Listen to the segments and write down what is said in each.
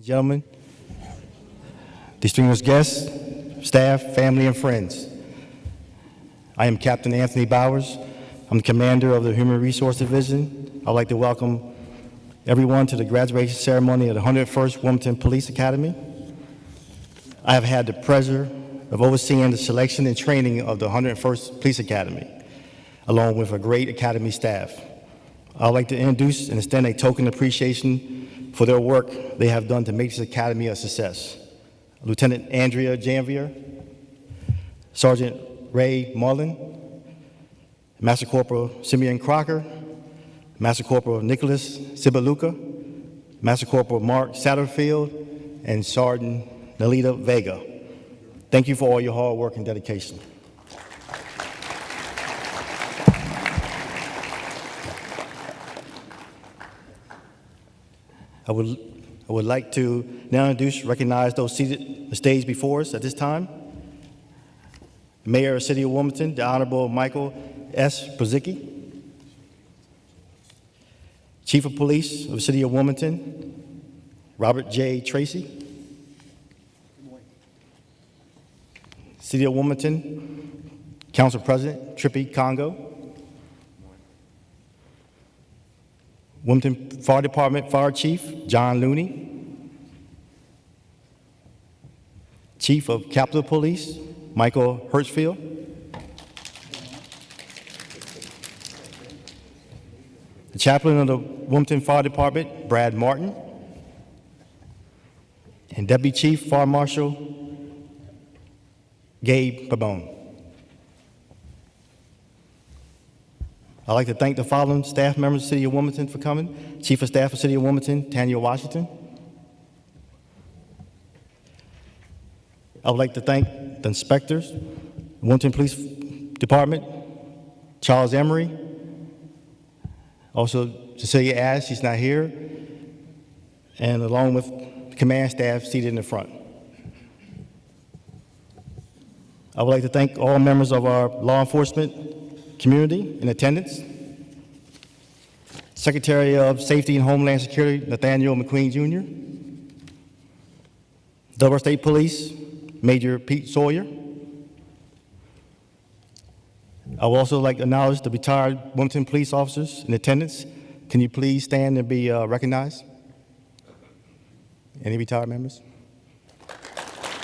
Gentlemen, distinguished guests, staff, family, and friends. I am Captain Anthony Bowers. I'm the commander of the Human Resource Division. I'd like to welcome everyone to the graduation ceremony of the 101st Wilmington Police Academy. I have had the pleasure of overseeing the selection and training of the 101st Police Academy, along with a great academy staff. I'd like to introduce and extend a token of appreciation for their work they have done to make this academy a success. Lieutenant Andrea Janvier, Sergeant Ray Mullen, Master Corporal Simeon Crocker, Master Corporal Nicholas Sibaluka, Master Corporal Mark Satterfield, and Sergeant Nalita Vega. Thank you for all your hard work and dedication. I would like to now recognize those seated on the stage before us at this time. Mayor of the City of Wilmington, the Honorable Michael S. Brzezicki. Chief of Police of the City of Wilmington, Robert J. Tracy. City of Wilmington, Council President Trippy Congo. Wilmington Fire Department Fire Chief John Looney. Chief of Capitol Police Michael Hirschfield. The Chaplain of the Wilmington Fire Department Brad Martin. And Deputy Chief Fire Marshal Gabe Pabon. I'd like to thank the following staff members of the City of Wilmington for coming. Chief of Staff of the City of Wilmington, Tanya Washington. I would like to thank the inspectors, Wilmington Police Department, Charles Emery. Also, Cecilia Ash, she's not here. And along with the command staff seated in the front. I would like to thank all members of our law enforcement community in attendance. Secretary of Safety and Homeland Security, Nathaniel McQueen Jr. Delaware State Police, Major Pete Sawyer. I would also like to acknowledge the retired Wilmington police officers in attendance. Can you please stand and be recognized? Any retired members?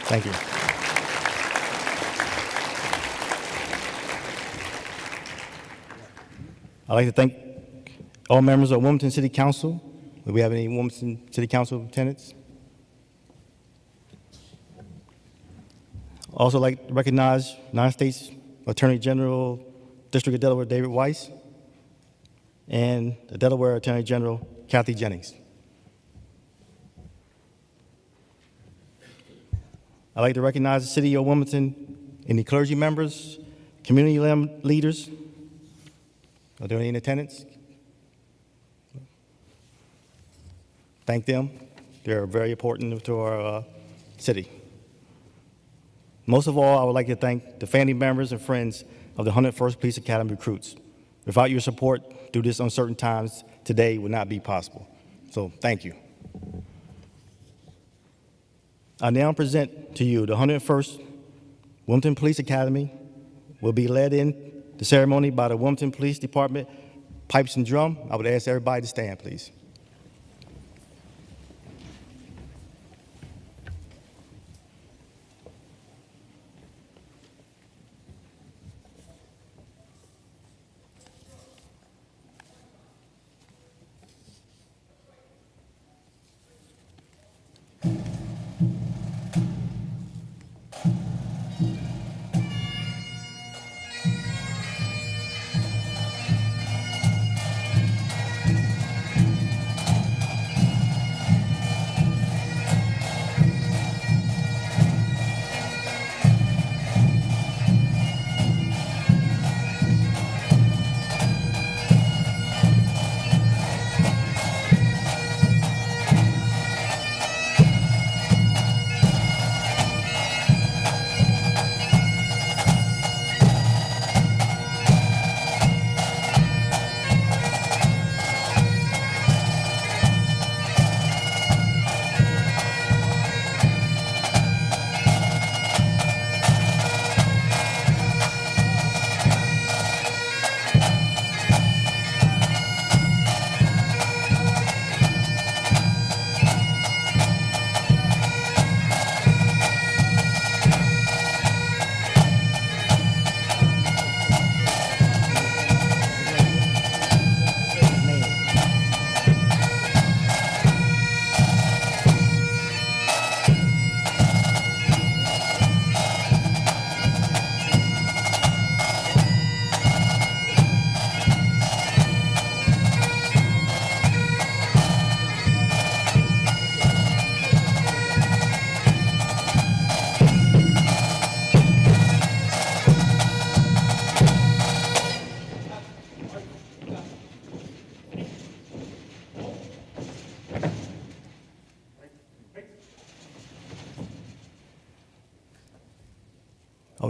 Thank you. I'd like to thank all members of Wilmington City Council. Do we have any Wilmington City Council attendants? Also like to recognize United States Attorney General, District of Delaware, David Weiss, and the Delaware Attorney General, Kathy Jennings. I'd like to recognize the City of Wilmington and the clergy members, community leaders. Are there any in attendance? Thank them. They're very important to our city. Most of all, I would like to thank the family members and friends of the 101st Police Academy recruits. Without your support through this uncertain times, today would not be possible. So thank you. I now present to you the 101st Wilmington Police Academy will be led in the ceremony by the Wilmington Police Department Pipes and Drum. I would ask everybody to stand, please.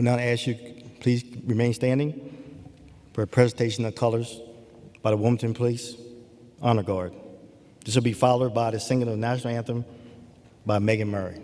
will now ask you, please remain standing for a presentation of colors by the Wilmington Police Honor Guard. This will be followed by the singing of the national anthem by Megan Murray.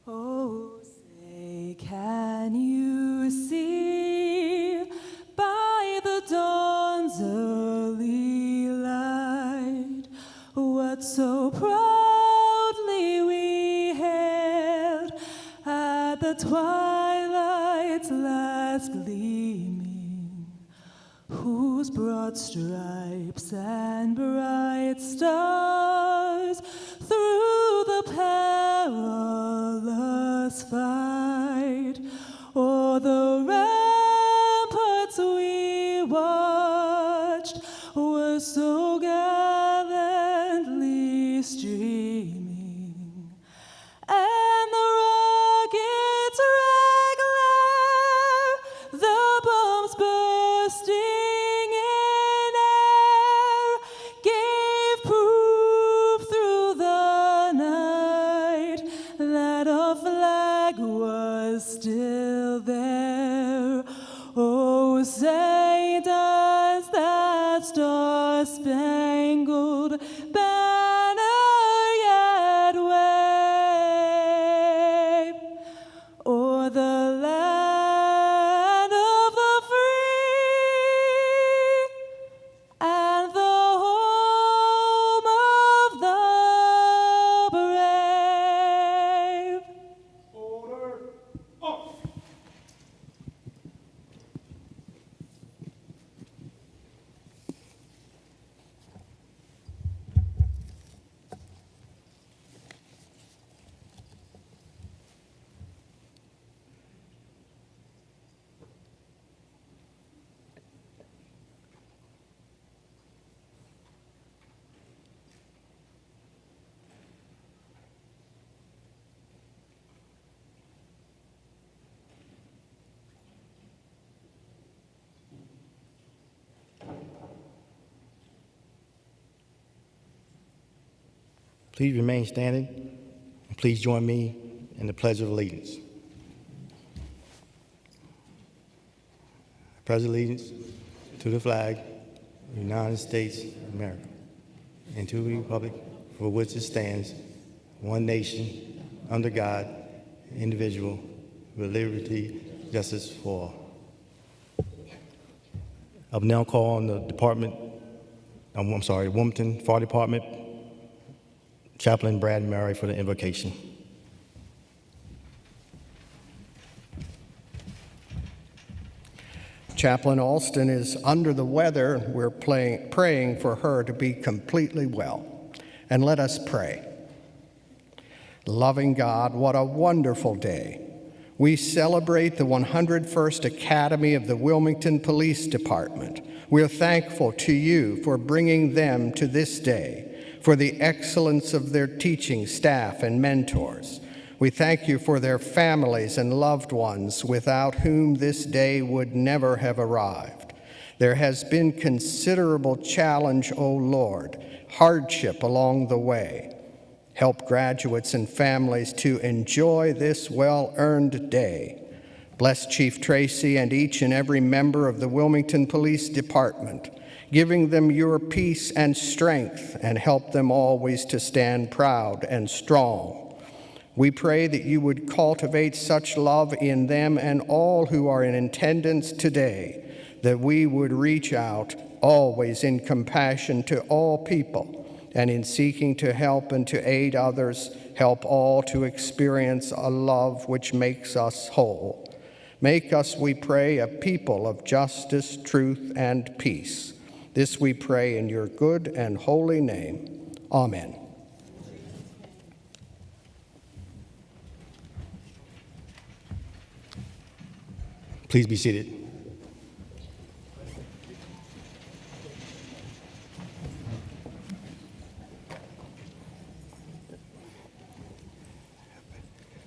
Oh, say, can you see by the dawn's early light what so proudly we hailed at the twilight's last gleaming, whose broad stripes and bright stars through the perilous fight o'er the ramparts we watched were so gallantly streaming, and the rockets' red glare, the bombs bursting in air, gave proof through the night that our flag was still there. Oh, say does that star-spangled banner yet wave o'er the land of the free and the home of the brave? Order up. Please remain standing, and please join me in the Pledge of Allegiance. I pledge allegiance to the flag of the United States of America and to the republic for which it stands, one nation, under God, indivisible, with liberty, justice for all. I'll now call on the Wilmington Fire Department Chaplain Brad Murray for the invocation. Chaplain Alston is under the weather. We're praying for her to be completely well. And let us pray. Loving God, what a wonderful day. We celebrate the 101st Academy of the Wilmington Police Department. We're thankful to you for bringing them to this day, for the excellence of their teaching staff and mentors. We thank you for their families and loved ones without whom this day would never have arrived. There has been considerable challenge, O Lord, hardship along the way. Help graduates and families to enjoy this well-earned day. Bless Chief Tracy and each and every member of the Wilmington Police Department, giving them your peace and strength, and help them always to stand proud and strong. We pray that you would cultivate such love in them and all who are in attendance today, that we would reach out always in compassion to all people, and in seeking to help and to aid others, help all to experience a love which makes us whole. Make us, we pray, a people of justice, truth, and peace. This we pray in your good and holy name. Amen. Please be seated.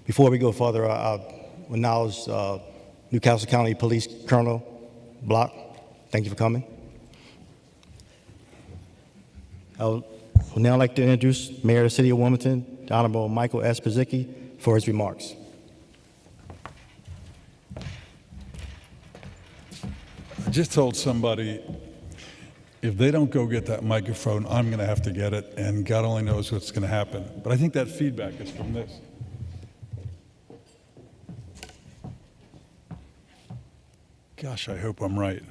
Before we go further, I'll acknowledge Newcastle County Police Colonel Block. Thank you for coming. I would now like to introduce Mayor of the City of Wilmington, the Honorable Michael S. Pazicki, for his remarks. I just told somebody, if they don't go get that microphone, I'm going to have to get it, and God only knows what's going to happen. But I think that feedback is from this. Gosh, I hope I'm right.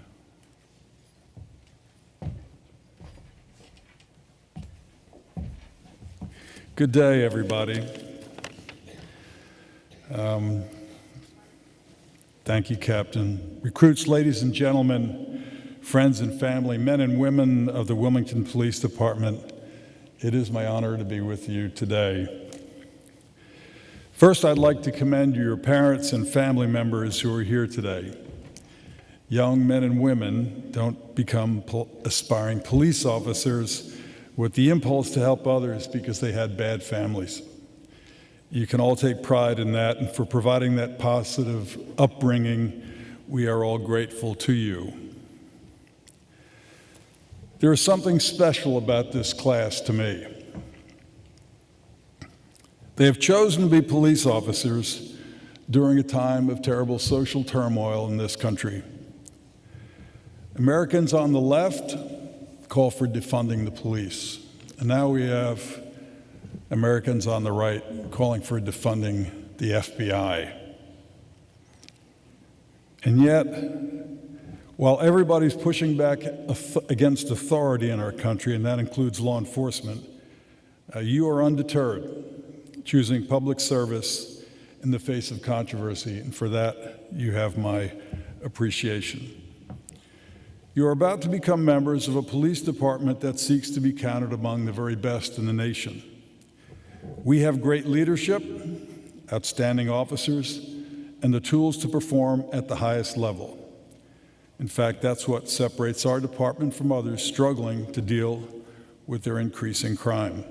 Good day, everybody. Thank you, Captain. Recruits, ladies and gentlemen, friends and family, men and women of the Wilmington Police Department, it is my honor to be with you today. First, I'd like to commend your parents and family members who are here today. Young men and women don't become aspiring police officers with the impulse to help others because they had bad families. You can all take pride in that, and for providing that positive upbringing, we are all grateful to you. There is something special about this class to me. They have chosen to be police officers during a time of terrible social turmoil in this country. Americans on the left call for defunding the police, and now we have Americans on the right calling for defunding the FBI. And yet, while everybody's pushing back against authority in our country, and that includes law enforcement, you are undeterred, choosing public service in the face of controversy, and for that, you have my appreciation. You are about to become members of a police department that seeks to be counted among the very best in the nation. We have great leadership, outstanding officers, and the tools to perform at the highest level. In fact, that's what separates our department from others struggling to deal with their increasing crime.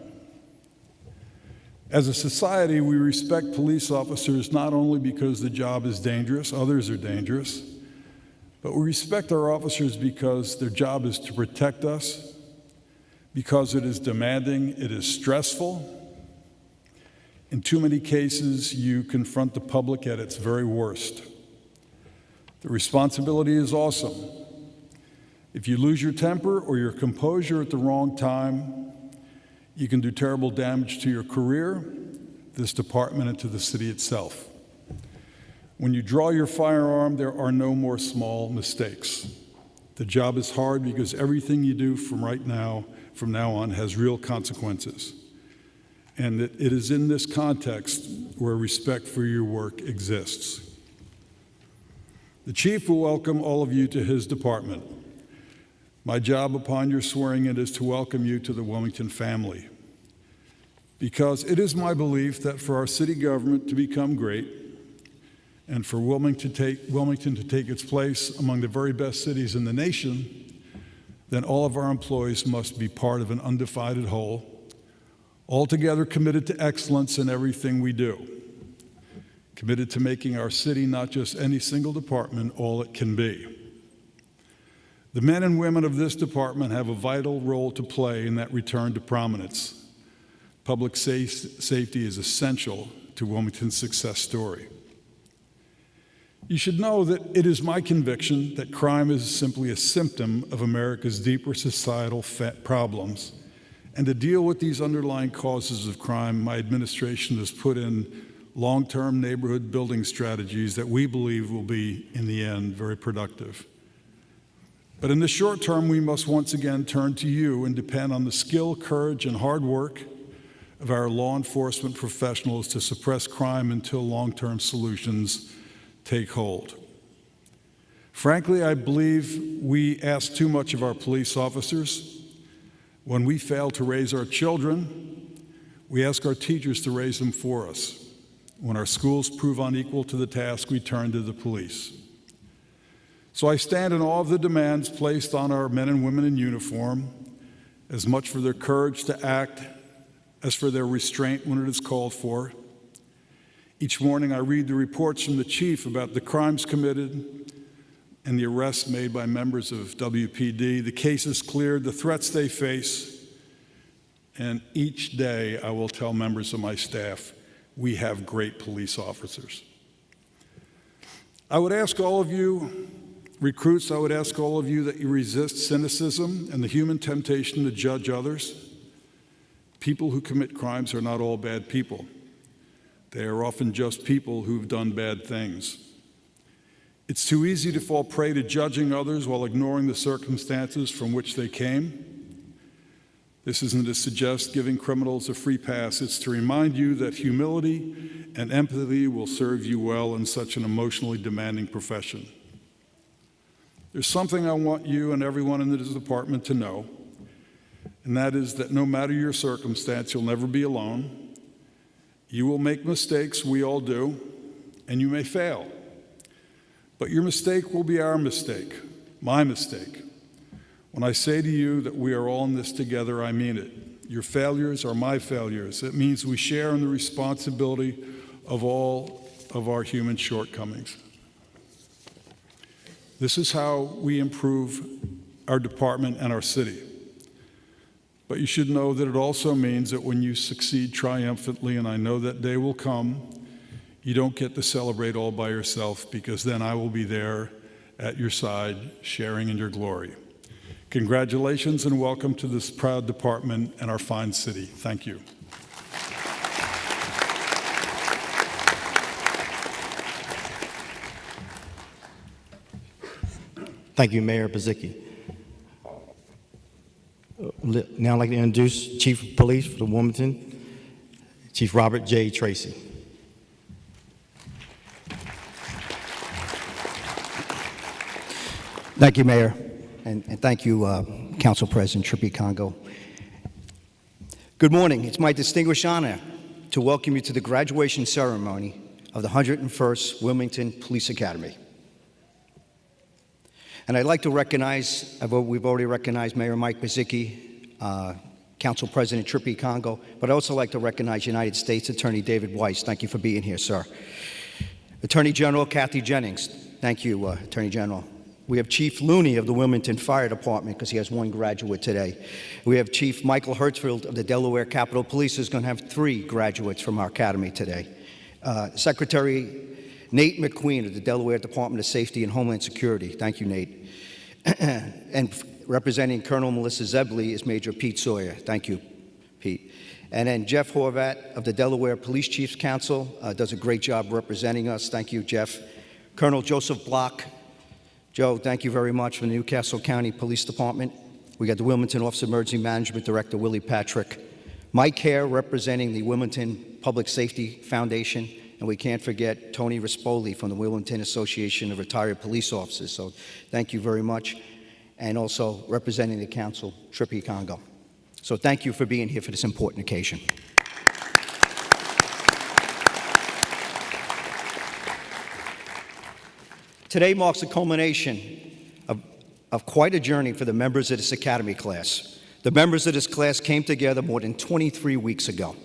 As a society, we respect police officers not only because the job is dangerous, others are dangerous, but we respect our officers because their job is to protect us, because it is demanding, it is stressful. In too many cases, you confront the public at its very worst. The responsibility is awesome. If you lose your temper or your composure at the wrong time, you can do terrible damage to your career, this department, and to the city itself. When you draw your firearm, there are no more small mistakes. The job is hard because everything you do from now on, has real consequences. And it is in this context where respect for your work exists. The chief will welcome all of you to his department. My job upon your swearing in is to welcome you to the Wilmington family, because it is my belief that for our city government to become great and for Wilmington to take its place among the very best cities in the nation, then all of our employees must be part of an undivided whole, altogether committed to excellence in everything we do, committed to making our city not just any single department all it can be. The men and women of this department have a vital role to play in that return to prominence. Public safety is essential to Wilmington's success story. You should know that it is my conviction that crime is simply a symptom of America's deeper societal problems. And to deal with these underlying causes of crime, my administration has put in long-term neighborhood building strategies that we believe will be, in the end, very productive. But in the short term, we must once again turn to you and depend on the skill, courage, and hard work of our law enforcement professionals to suppress crime until long-term solutions take hold. Frankly, I believe we ask too much of our police officers. When we fail to raise our children, we ask our teachers to raise them for us. When our schools prove unequal to the task, we turn to the police. So I stand in awe of the demands placed on our men and women in uniform, as much for their courage to act as for their restraint when it is called for. Each morning I read the reports from the chief about the crimes committed and the arrests made by members of WPD, the cases cleared, the threats they face, and each day I will tell members of my staff, we have great police officers. I would ask all of you, recruits, I would ask all of you that you resist cynicism and the human temptation to judge others. People who commit crimes are not all bad people. They are often just people who've done bad things. It's too easy to fall prey to judging others while ignoring the circumstances from which they came. This isn't to suggest giving criminals a free pass. It's to remind you that humility and empathy will serve you well in such an emotionally demanding profession. There's something I want you and everyone in this department to know, and that is that no matter your circumstance, you'll never be alone. You will make mistakes, we all do, and you may fail. But your mistake will be our mistake, my mistake. When I say to you that we are all in this together, I mean it. Your failures are my failures. It means we share in the responsibility of all of our human shortcomings. This is how we improve our department and our city. But you should know that it also means that when you succeed triumphantly, and I know that day will come, you don't get to celebrate all by yourself, because then I will be there at your side, sharing in your glory. Congratulations and welcome to this proud department and our fine city. Thank you. Thank you, Mayor Pazicki. Now I'd like to introduce Chief of Police for Wilmington, Chief Robert J. Tracy. Thank you, Mayor, and thank you, Council President Trippi Congo. Good morning. It's my distinguished honor to welcome you to the graduation ceremony of the 101st Wilmington Police Academy. And I'd like to recognize, we've already recognized Mayor Mike Pazicki, Council President Trippi Congo, but I'd also like to recognize United States Attorney David Weiss. Thank you for being here, sir. Attorney General Kathy Jennings. Thank you, Attorney General. We have Chief Looney of the Wilmington Fire Department, because he has one graduate today. We have Chief Michael Hertzfield of the Delaware Capitol Police, who's going to have 3 graduates from our academy today. Secretary Nate McQueen of the Delaware Department of Safety and Homeland Security. Thank you, Nate. And representing Colonel Melissa Zebley is Major Pete Sawyer. Thank you, Pete. And then Jeff Horvat of the Delaware Police Chiefs Council does a great job representing us. Thank you, Jeff. Colonel Joseph Block. Joe, thank you very much from the Newcastle County Police Department. We got the Wilmington Office of Emergency Management Director, Willie Patrick. Mike Hare, representing the Wilmington Public Safety Foundation. And we can't forget Tony Rispoli from the Wilmington Association of Retired Police Officers. So thank you very much. And also representing the council, Trippi Congo. So thank you for being here for this important occasion. Today marks the culmination of quite a journey for the members of this Academy class. The members of this class came together more than 23 weeks ago.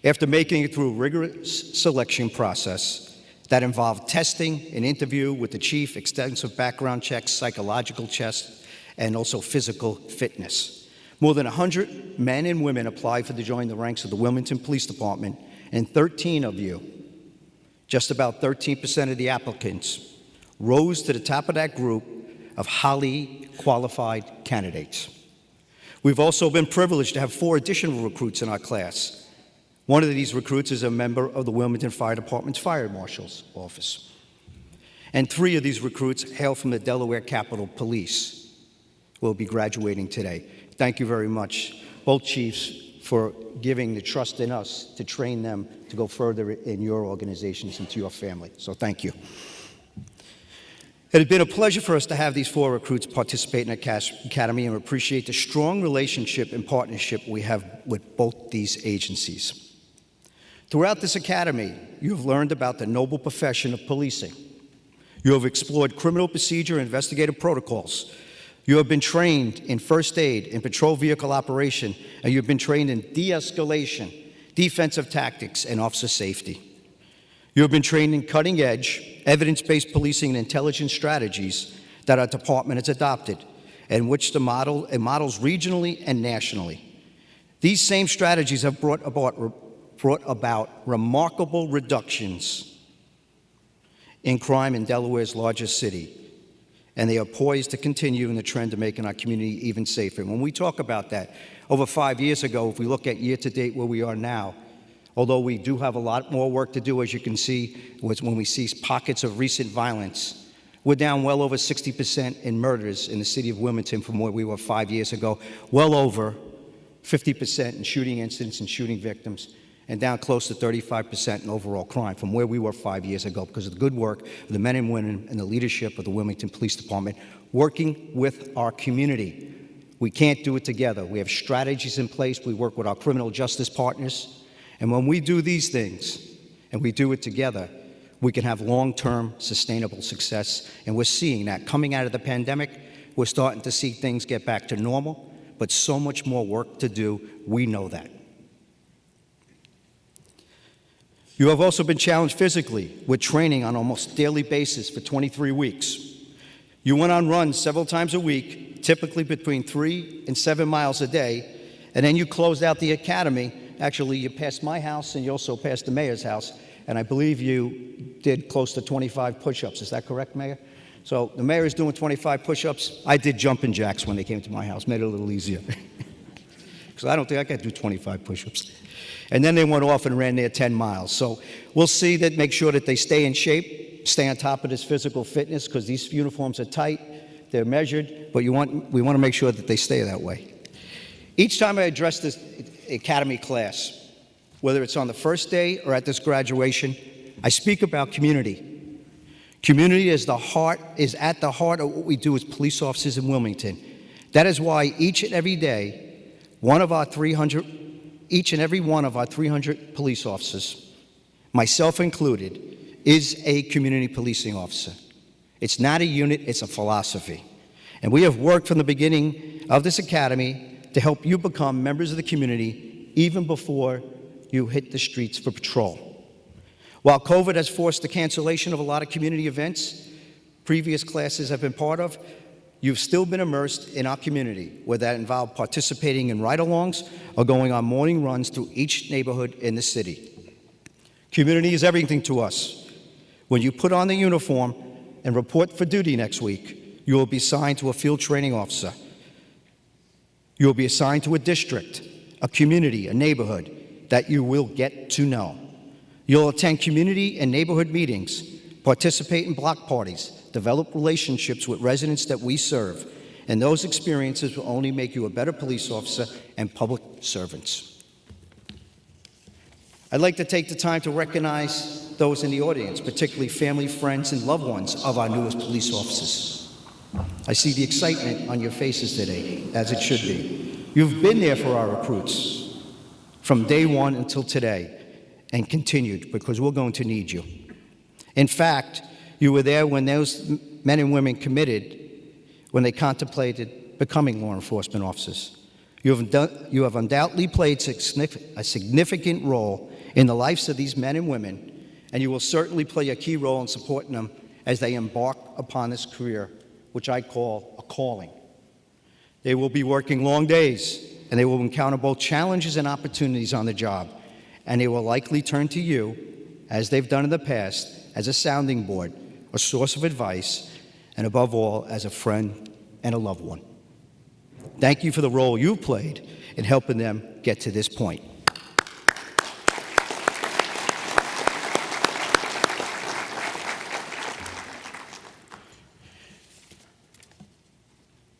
After making it through a rigorous selection process that involved testing, an interview with the chief, extensive background checks, psychological tests, and also physical fitness. More than 100 men and women applied to join the ranks of the Wilmington Police Department, and 13 of you, just about 13% of the applicants, rose to the top of that group of highly qualified candidates. We've also been privileged to have 4 additional recruits in our class. One of these recruits is a member of the Wilmington Fire Department's Fire Marshal's Office. And 3 of these recruits hail from the Delaware Capitol Police, who will be graduating today. Thank you very much, both chiefs, for giving the trust in us to train them to go further in your organizations and to your family. So thank you. It has been a pleasure for us to have these 4 recruits participate in the Academy, and we appreciate the strong relationship and partnership we have with both these agencies. Throughout this Academy, you have learned about the noble profession of policing. You have explored criminal procedure and investigative protocols. You have been trained in first aid and patrol vehicle operation, and you've been trained in de-escalation, defensive tactics, and officer safety. You have been trained in cutting-edge, evidence-based policing and intelligence strategies that our department has adopted, and which the models regionally and nationally. These same strategies have brought about remarkable reductions in crime in Delaware's largest city, and they are poised to continue in the trend of making our community even safer. When we talk about that, over 5 years ago, if we look at year-to-date where we are now, although we do have a lot more work to do, as you can see, when we see pockets of recent violence, we're down well over 60% in murders in the city of Wilmington from where we were 5 years ago, well over 50% in shooting incidents and shooting victims, and down close to 35% in overall crime from where we were 5 years ago because of the good work of the men and women and the leadership of the Wilmington Police Department working with our community. We can't do it together. We have strategies in place. We work with our criminal justice partners. And when we do these things, and we do it together, we can have long-term sustainable success. And we're seeing that. Coming out of the pandemic, we're starting to see things get back to normal, but so much more work to do. We know that. You have also been challenged physically with training on almost daily basis for 23 weeks. You went on runs several times a week, typically between 3 and 7 miles a day, and then you closed out the academy. Actually, you passed my house and you also passed the mayor's house, and I believe you did close to 25 push-ups. Is that correct, Mayor? So the mayor is doing 25 push-ups. I did jumping jacks when they came to my house, made it a little easier. Because I don't think I could do 25 push-ups. And then they went off and ran their 10 miles. So we'll see that, make sure that they stay in shape, stay on top of this physical fitness, because these uniforms are tight, they're measured, but we want to make sure that they stay that way. Each time I address this academy class, whether it's on the first day or at this graduation, I speak about community. Community is at the heart of what we do as police officers in Wilmington. That is why each and every day, each and every one of our 300 police officers, myself included, is a community policing officer. It's not a unit, it's a philosophy. And we have worked from the beginning of this academy to help you become members of the community even before you hit the streets for patrol. While COVID has forced the cancellation of a lot of community events previous classes have been part of, you've still been immersed in our community, whether that involved participating in ride-alongs or going on morning runs through each neighborhood in the city. Community is everything to us. When you put on the uniform and report for duty next week, you will be assigned to a field training officer. You will be assigned to a district, a community, a neighborhood that you will get to know. You'll attend community and neighborhood meetings, participate in block parties, develop relationships with residents that we serve, and those experiences will only make you a better police officer and public servants. I'd like to take the time to recognize those in the audience, particularly family, friends, and loved ones of our newest police officers. I see the excitement on your faces today, as it should be. You've been there for our recruits from day one until today, and continued, because we're going to need you. In fact, you were there when those men and women committed, when they contemplated becoming law enforcement officers. You have undoubtedly played a significant role in the lives of these men and women, and you will certainly play a key role in supporting them as they embark upon this career, which I call a calling. They will be working long days, and they will encounter both challenges and opportunities on the job, and they will likely turn to you, as they've done in the past, as a sounding board, a source of advice, and above all, as a friend and a loved one. Thank you for the role you've played in helping them get to this point.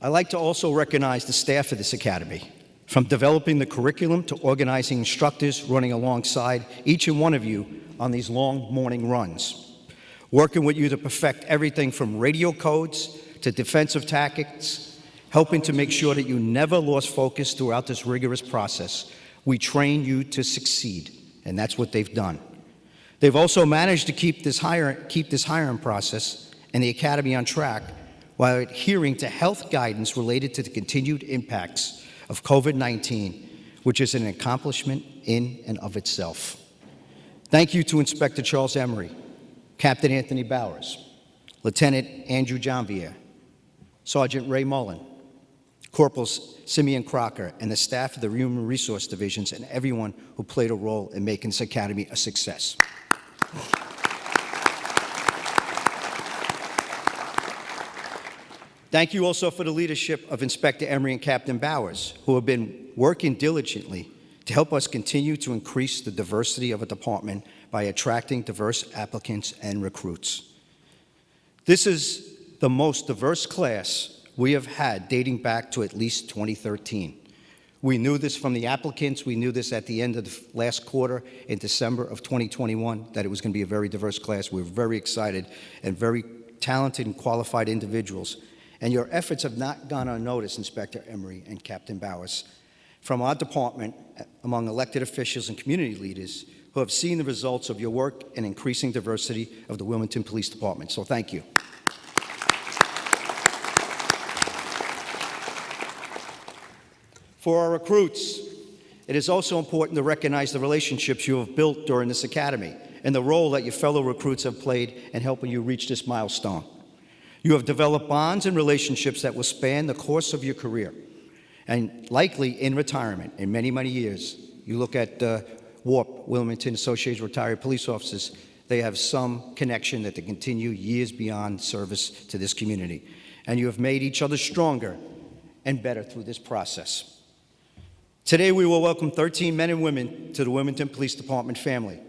I'd like to also recognize the staff of this academy, from developing the curriculum to organizing instructors running alongside each and one of you on these long morning runs, working with you to perfect everything from radio codes to defensive tactics, helping to make sure that you never lost focus throughout this rigorous process. We train you to succeed, and that's what they've done. They've also managed to keep this hiring process and the academy on track while adhering to health guidance related to the continued impacts of COVID-19, which is an accomplishment in and of itself. Thank you to Inspector Charles Emery, Captain Anthony Bowers, Lieutenant Andrew Janvier, Sergeant Ray Mullen, Corporals Simeon Crocker, and the staff of the Human Resource Divisions, and everyone who played a role in making this academy a success. Thank you also for the leadership of Inspector Emery and Captain Bowers, who have been working diligently to help us continue to increase the diversity of a department by attracting diverse applicants and recruits. This is the most diverse class we have had dating back to at least 2013. We knew this from the applicants. We knew this at the end of the last quarter in December of 2021, that it was going to be a very diverse class. We were very excited and very talented and qualified individuals. And your efforts have not gone unnoticed, Inspector Emery and Captain Bowers, from our department among elected officials and community leaders who have seen the results of your work in increasing diversity of the Wilmington Police Department. So thank you. For our recruits, it is also important to recognize the relationships you have built during this academy and the role that your fellow recruits have played in helping you reach this milestone. You have developed bonds and relationships that will span the course of your career, and likely in retirement in many, many years. You look at WARP, Wilmington Association of Retired Police Officers, they have some connection that they continue years beyond service to this community. And you have made each other stronger and better through this process. Today, we will welcome 13 men and women to the Wilmington Police Department family.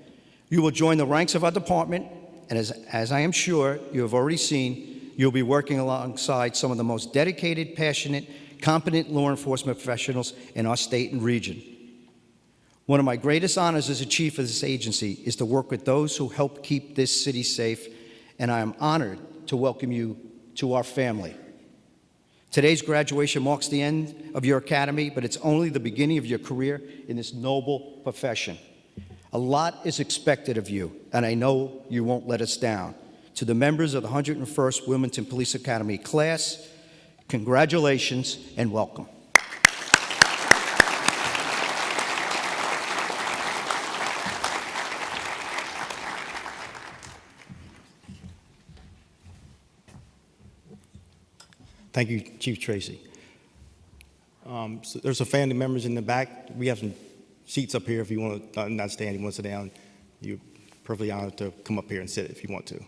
You will join the ranks of our department, and as I am sure you have already seen, you'll be working alongside some of the most dedicated, passionate, competent law enforcement professionals in our state and region. One of my greatest honors as a chief of this agency is to work with those who help keep this city safe, and I am honored to welcome you to our family. Today's graduation marks the end of your academy, but it's only the beginning of your career in this noble profession. A lot is expected of you, and I know you won't let us down. To the members of the 101st Wilmington Police Academy class, congratulations and welcome. Thank you, Chief Tracy. So there's some family members in the back. We have some seats up here if you want to not stand, you want to sit down. You're perfectly honored to come up here and sit if you want to.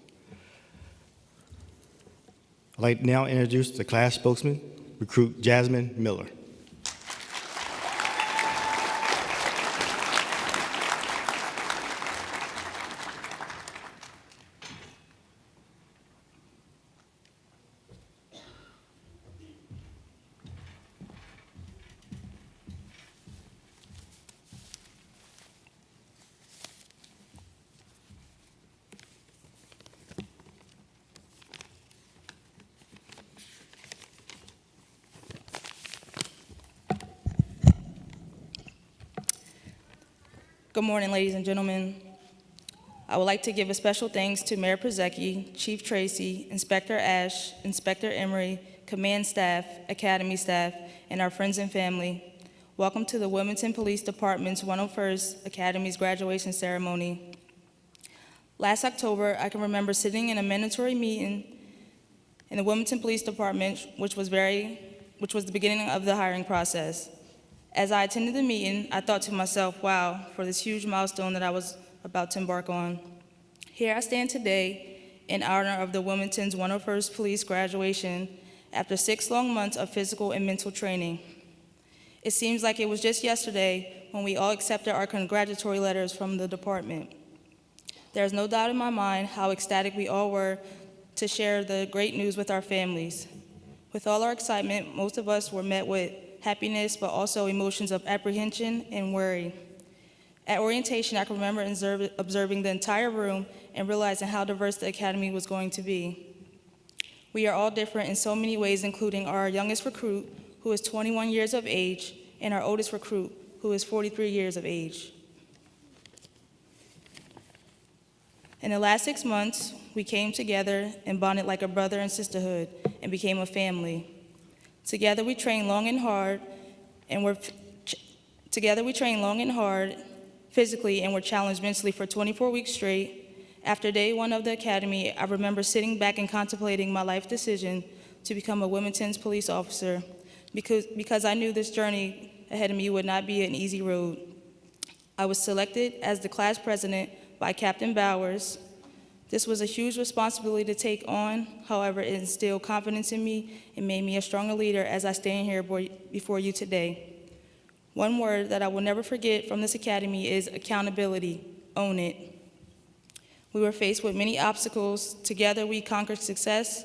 I'd like to now introduce the class spokesman, recruit Jasmine Miller. Good morning, ladies and gentlemen. I would like to give a special thanks to Mayor Przecki, Chief Tracy, Inspector Ash, Inspector Emery, command staff, academy staff, and our friends and family. Welcome to the Wilmington Police Department's 101st Academy's graduation ceremony. Last October, I can remember sitting in a mandatory meeting in the Wilmington Police Department, which was the beginning of the hiring process. As I attended the meeting, I thought to myself, wow, for this huge milestone that I was about to embark on. Here I stand today in honor of the Wilmington's 101st Police graduation after 6 long months of physical and mental training. It seems like it was just yesterday when we all accepted our congratulatory letters from the department. There's no doubt in my mind how ecstatic we all were to share the great news with our families. With all our excitement, most of us were met with happiness, but also emotions of apprehension and worry. At orientation, I can remember observing the entire room and realizing how diverse the academy was going to be. We are all different in so many ways, including our youngest recruit, who is 21 years of age, and our oldest recruit, who is 43 years of age. In the last 6 months, we came together and bonded like a brother and sisterhood and became a family. Together we trained long and hard, physically, and were challenged mentally for 24 weeks straight. After day one of the academy, I remember sitting back and contemplating my life decision to become a Wilmington's police officer because I knew this journey ahead of me would not be an easy road. I was selected as the class president by Captain Bowers. This was a huge responsibility to take on. However, it instilled confidence in me and made me a stronger leader as I stand here before you today. One word that I will never forget from this academy is accountability. Own it. We were faced with many obstacles. Together, we conquered success.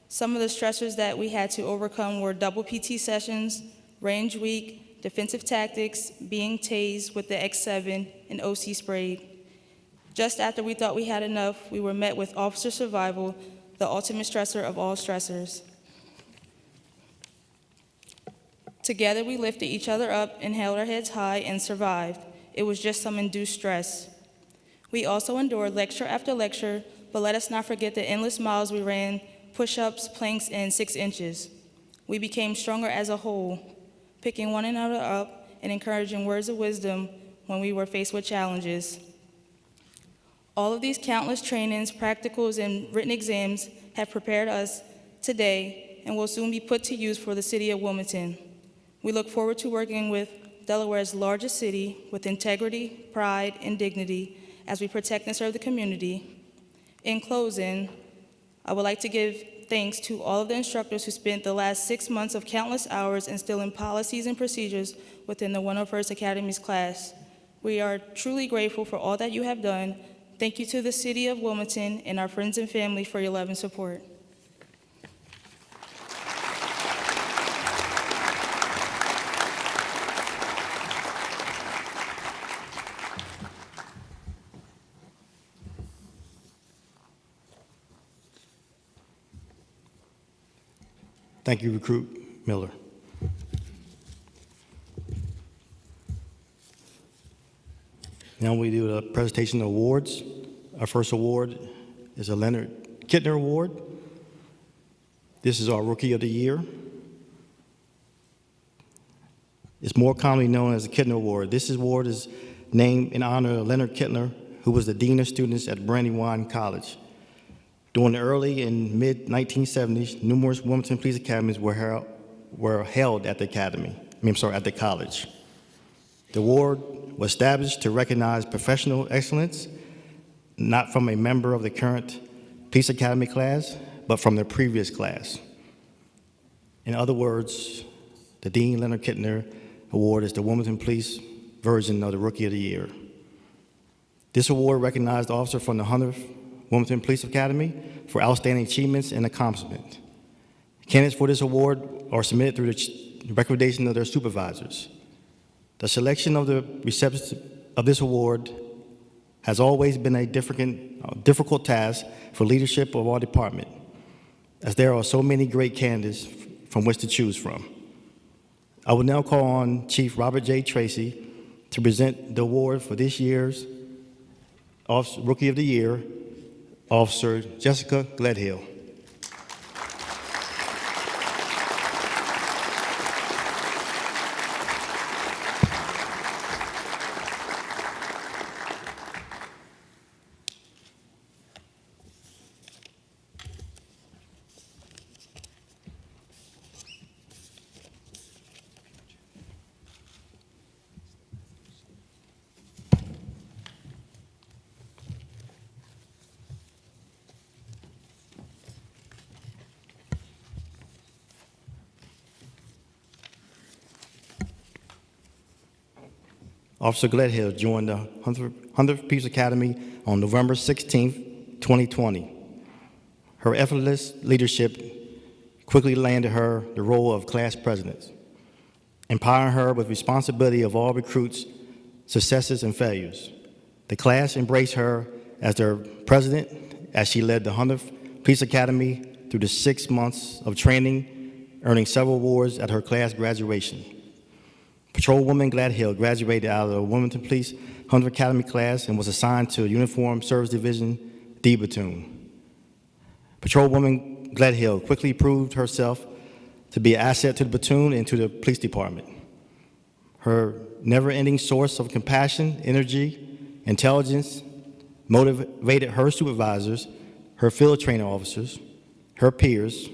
Some of the stressors that we had to overcome were double PT sessions, range week, defensive tactics, being tased with the X7, and OC sprayed. Just after we thought we had enough, we were met with officer survival, the ultimate stressor of all stressors. Together, we lifted each other up and held our heads high and survived. It was just some induced stress. We also endured lecture after lecture, but let us not forget the endless miles we ran, push-ups, planks, and 6 inches. We became stronger as a whole, picking one another up and encouraging words of wisdom when we were faced with challenges. All of these countless trainings, practicals, and written exams have prepared us today and will soon be put to use for the city of Wilmington. We look forward to working with Delaware's largest city with integrity, pride, and dignity as we protect and serve the community. In closing, I would like to give thanks to all of the instructors who spent the last 6 months of countless hours instilling policies and procedures within the 101st Academy's class. We are truly grateful for all that you have done. Thank you to the City of Wilmington and our friends and family for your love and support. Thank you, Recruit Miller. Now we do the presentation of awards. Our first award is a Leonard Kittner Award. This is our Rookie of the Year. It's more commonly known as the Kittner Award. This award is named in honor of Leonard Kittner, who was the Dean of Students at Brandywine College. During the early and mid-1970s, numerous Wilmington Police Academies were held at the college. The award was established to recognize professional excellence, not from a member of the current Police Academy class, but from the previous class. In other words, the Dean Leonard Kittner Award is the Wilmington Police version of the Rookie of the Year. This award recognized the officer from the 100th Wilmington Police Academy for outstanding achievements and accomplishment. Candidates for this award are submitted through the recommendation of their supervisors. The selection of the recipients of this award has always been a difficult task for leadership of our department, as there are so many great candidates from which to choose from. I will now call on Chief Robert J. Tracy to present the award for this year's Rookie of the Year, Officer Jessica Gledhill. Officer Gledhill joined the 100th Police Academy on November 16, 2020. Her effortless leadership quickly landed her the role of class president, empowering her with responsibility of all recruits' successes and failures. The class embraced her as their president as she led the 100th Police Academy through the 6 months of training, earning several awards at her class graduation. Patrolwoman Gladhill graduated out of the Wilmington Police 100th Academy class and was assigned to Uniform Service Division D Platoon. Patrolwoman Gladhill quickly proved herself to be an asset to the platoon and to the police department. Her never-ending source of compassion, energy, intelligence motivated her supervisors, her field training officers, her peers.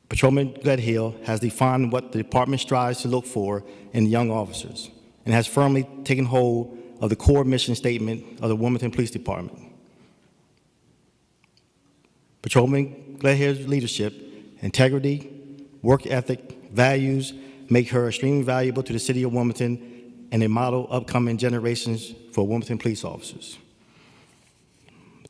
Patrolman Gladhill has defined what the department strives to look for in young officers and has firmly taken hold of the core mission statement of the Wilmington Police Department. Patrolman Gladhill's leadership, integrity, work ethic, values make her extremely valuable to the city of Wilmington and a model upcoming generations for Wilmington police officers.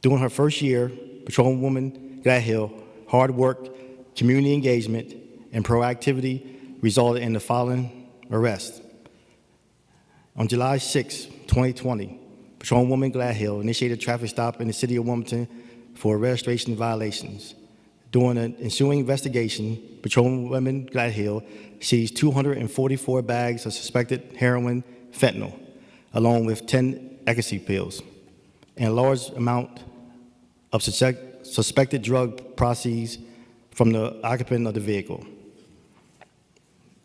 During her first year, Patrolwoman Gladhill, hard work, community engagement, and proactivity resulted in the following arrests. On July 6, 2020, Patrolwoman Gladhill initiated a traffic stop in the city of Wilmington for registration violations. During an ensuing investigation, Patrolwoman Gladhill seized 244 bags of suspected heroin fentanyl, along with 10 ecstasy pills, and a large amount of suspected drug proceeds from the occupant of the vehicle.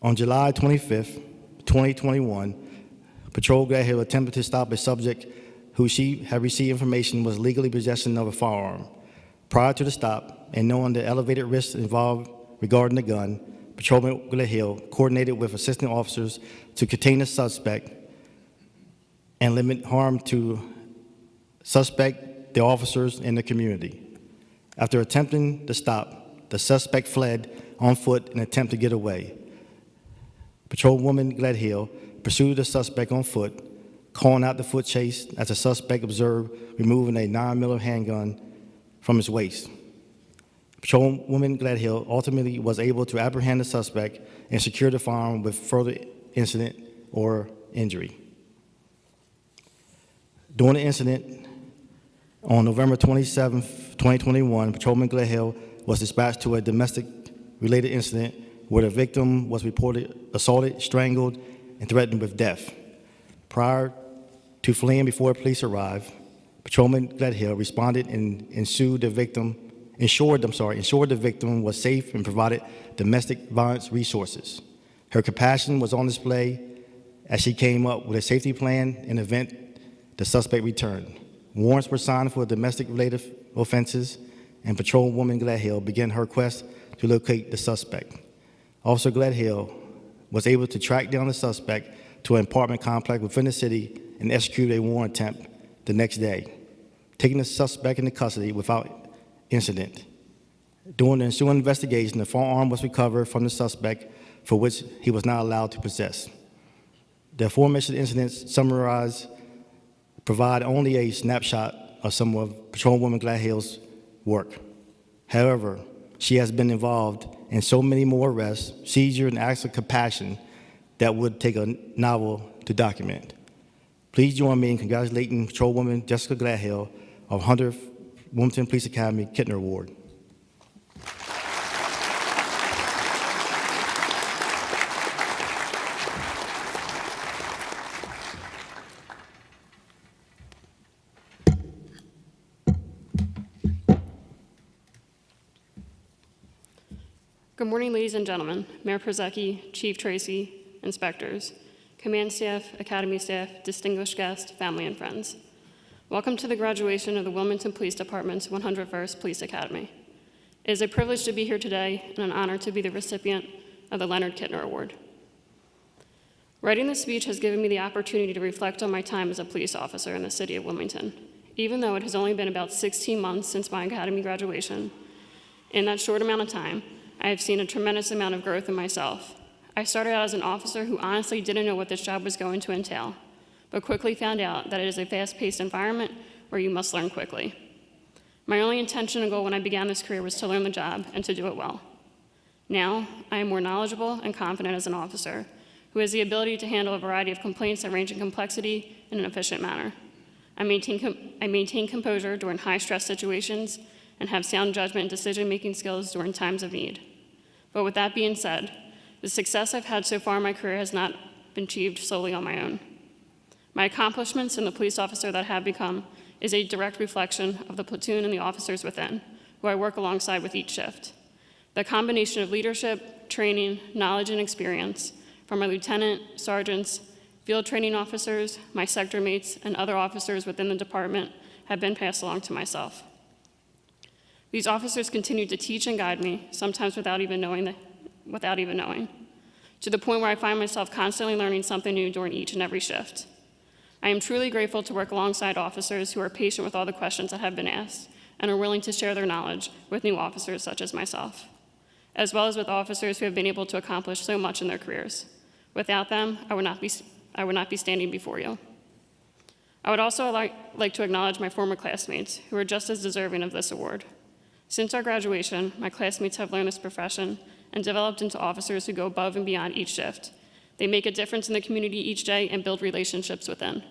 On July 25th, 2021, Patrol Gladhill attempted to stop a subject who she had received information was legally possession of a firearm. Prior to the stop, and knowing the elevated risks involved regarding the gun, Patrolman Gladhill coordinated with assistant officers to contain the suspect and limit harm to suspect, the officers, and the community. After attempting to stop, the suspect fled on foot in an attempt to get away. Patrolwoman Gladhill pursued the suspect on foot, calling out the foot chase as the suspect observed removing a 9mm handgun from his waist. Patrolwoman Gladhill ultimately was able to apprehend the suspect and secure the firearm with further incident or injury. During the incident, on November 27, 2021, Patrolman Gladhill was dispatched to a domestic-related incident where the victim was reported assaulted, strangled, and threatened with death. Prior to fleeing before police arrived, Patrolman Gladhill responded and ensured the victim was safe and provided domestic violence resources. Her compassion was on display as she came up with a safety plan in the event the suspect returned. Warrants were signed for domestic-related offenses, and Patrolwoman Gladhill began her quest to locate the suspect. Officer Gladhill was able to track down the suspect to an apartment complex within the city and execute a warrant attempt the next day, taking the suspect into custody without incident. During the ensuing investigation, the firearm was recovered from the suspect, for which he was not allowed to possess. The aforementioned incidents summarized provide only a snapshot of some of Patrolwoman Gladhill's work. However, she has been involved in so many more arrests, seizures, and acts of compassion that would take a novel to document. Please join me in congratulating Patrolwoman Jessica Gladhill of 100th Wilmington Police Academy Kittner Award. Good morning, ladies and gentlemen, Mayor Przecki, Chief Tracy, inspectors, command staff, academy staff, distinguished guests, family, and friends. Welcome to the graduation of the Wilmington Police Department's 101st Police Academy. It is a privilege to be here today and an honor to be the recipient of the Leonard Kittner Award. Writing this speech has given me the opportunity to reflect on my time as a police officer in the city of Wilmington. Even though it has only been about 16 months since my academy graduation, in that short amount of time, I have seen a tremendous amount of growth in myself. I started out as an officer who honestly didn't know what this job was going to entail, but quickly found out that it is a fast-paced environment where you must learn quickly. My only intention and goal when I began this career was to learn the job and to do it well. Now, I am more knowledgeable and confident as an officer who has the ability to handle a variety of complaints that range in complexity in an efficient manner. I maintain composure during high-stress situations and have sound judgment and decision-making skills during times of need. But with that being said, the success I've had so far in my career has not been achieved solely on my own. My accomplishments and the police officer that I have become is a direct reflection of the platoon and the officers within, who I work alongside with each shift. The combination of leadership, training, knowledge, and experience from my lieutenant, sergeants, field training officers, my sector mates, and other officers within the department have been passed along to myself. These officers continue to teach and guide me, sometimes without even knowing, to the point where I find myself constantly learning something new during each and every shift. I am truly grateful to work alongside officers who are patient with all the questions that have been asked and are willing to share their knowledge with new officers such as myself, as well as with officers who have been able to accomplish so much in their careers. Without them, I would not be standing before you. I would also like to acknowledge my former classmates who are just as deserving of this award. Since our graduation, my classmates have learned this profession and developed into officers who go above and beyond each shift. They make a difference in the community each day and build relationships within.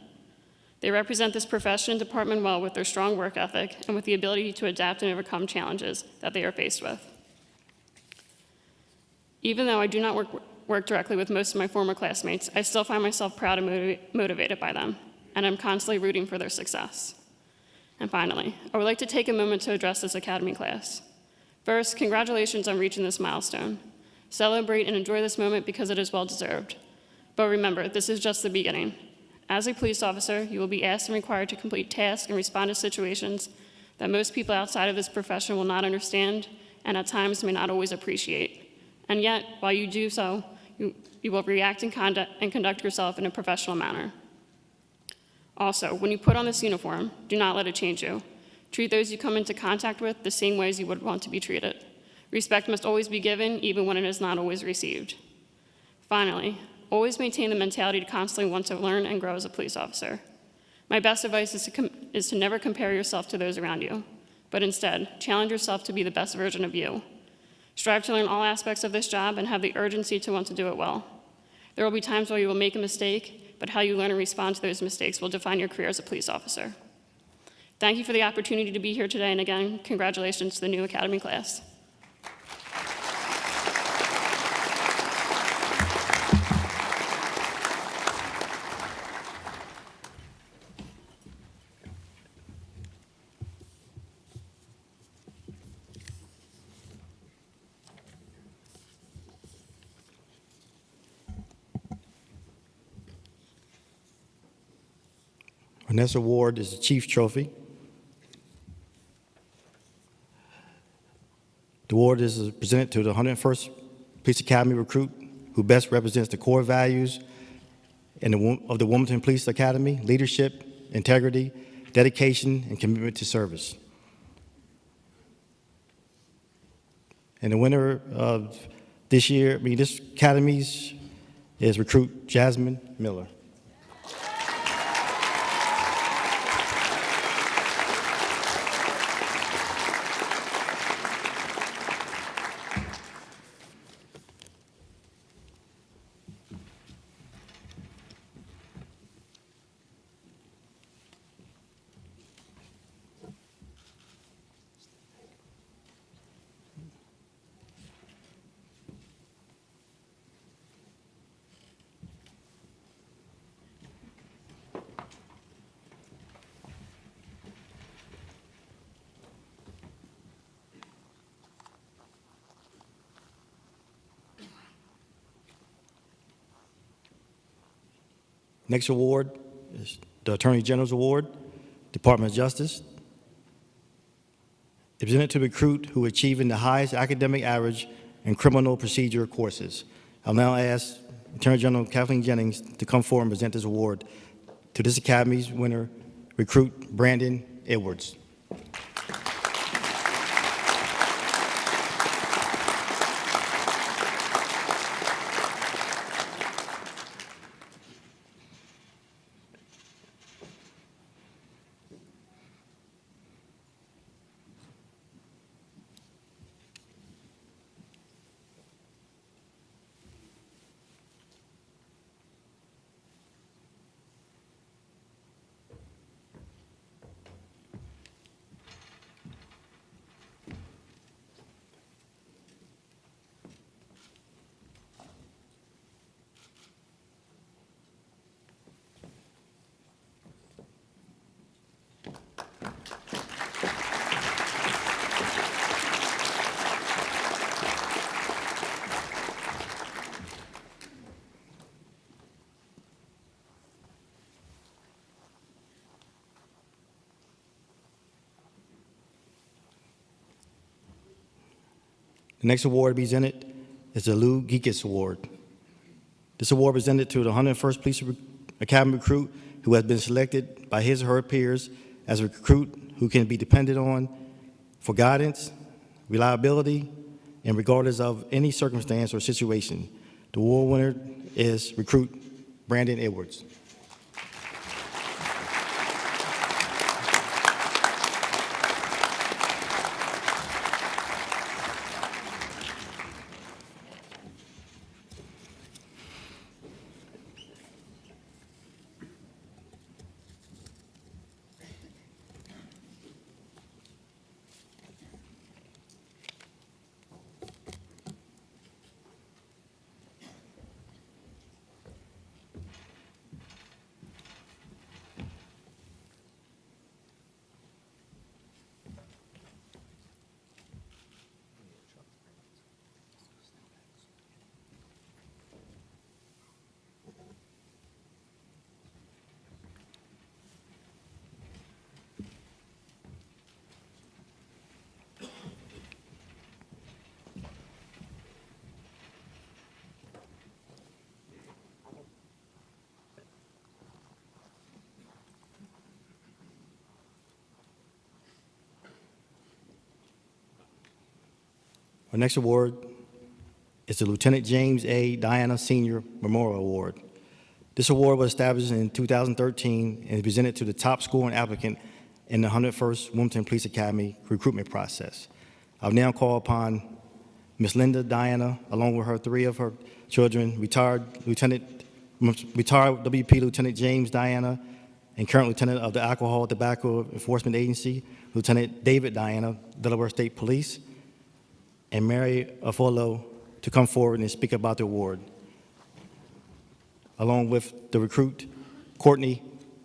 They represent this profession and department well with their strong work ethic and with the ability to adapt and overcome challenges that they are faced with. Even though I do not work directly with most of my former classmates, I still find myself proud and motivated by them, and I'm constantly rooting for their success. And finally, I would like to take a moment to address this Academy class. First, congratulations on reaching this milestone. Celebrate and enjoy this moment because it is well-deserved. But remember, this is just the beginning. As a police officer, you will be asked and required to complete tasks and respond to situations that most people outside of this profession will not understand and at times may not always appreciate. And yet, while you do so, you will react and conduct yourself in a professional manner. Also, when you put on this uniform, do not let it change you. Treat those you come into contact with the same way as you would want to be treated. Respect must always be given, even when it is not always received. Finally, always maintain the mentality to constantly want to learn and grow as a police officer. My best advice is to never compare yourself to those around you, but instead, challenge yourself to be the best version of you. Strive to learn all aspects of this job and have the urgency to want to do it well. There will be times where you will make a mistake, but how you learn and respond to those mistakes will define your career as a police officer. Thank you for the opportunity to be here today, and again, congratulations to the new Academy class. Our next award is the Chief's Trophy. The award is presented to the 101st Police Academy recruit who best represents the core values of the Wilmington Police Academy: leadership, integrity, dedication, and commitment to service. And the winner of this Academy's is recruit Jasmine Miller. Next award is the Attorney General's Award, Department of Justice. It's presented to the recruit who achieving the highest academic average in criminal procedure courses. I'll now ask Attorney General Kathleen Jennings to come forward and present this award to this Academy's winner, recruit Brandon Edwards. The next award presented is the Lou Geekus Award. This award presented to the 101st Police Academy recruit who has been selected by his or her peers as a recruit who can be depended on for guidance, reliability, and regardless of any circumstance or situation. The award winner is recruit Brandon Edwards. Our next award is the Lieutenant James A. Diana Senior Memorial Award. This award was established in 2013 and is presented to the top scoring applicant in the 101st Wilmington Police Academy recruitment process. I'll now call upon Ms. Linda Diana, along with her three of her children, retired WP Lieutenant James Diana, and current Lieutenant of the Alcohol Tobacco Enforcement Agency, Lieutenant David Diana, Delaware State Police, and Mary Afolo to come forward and speak about the award, along with the recruit, Courtney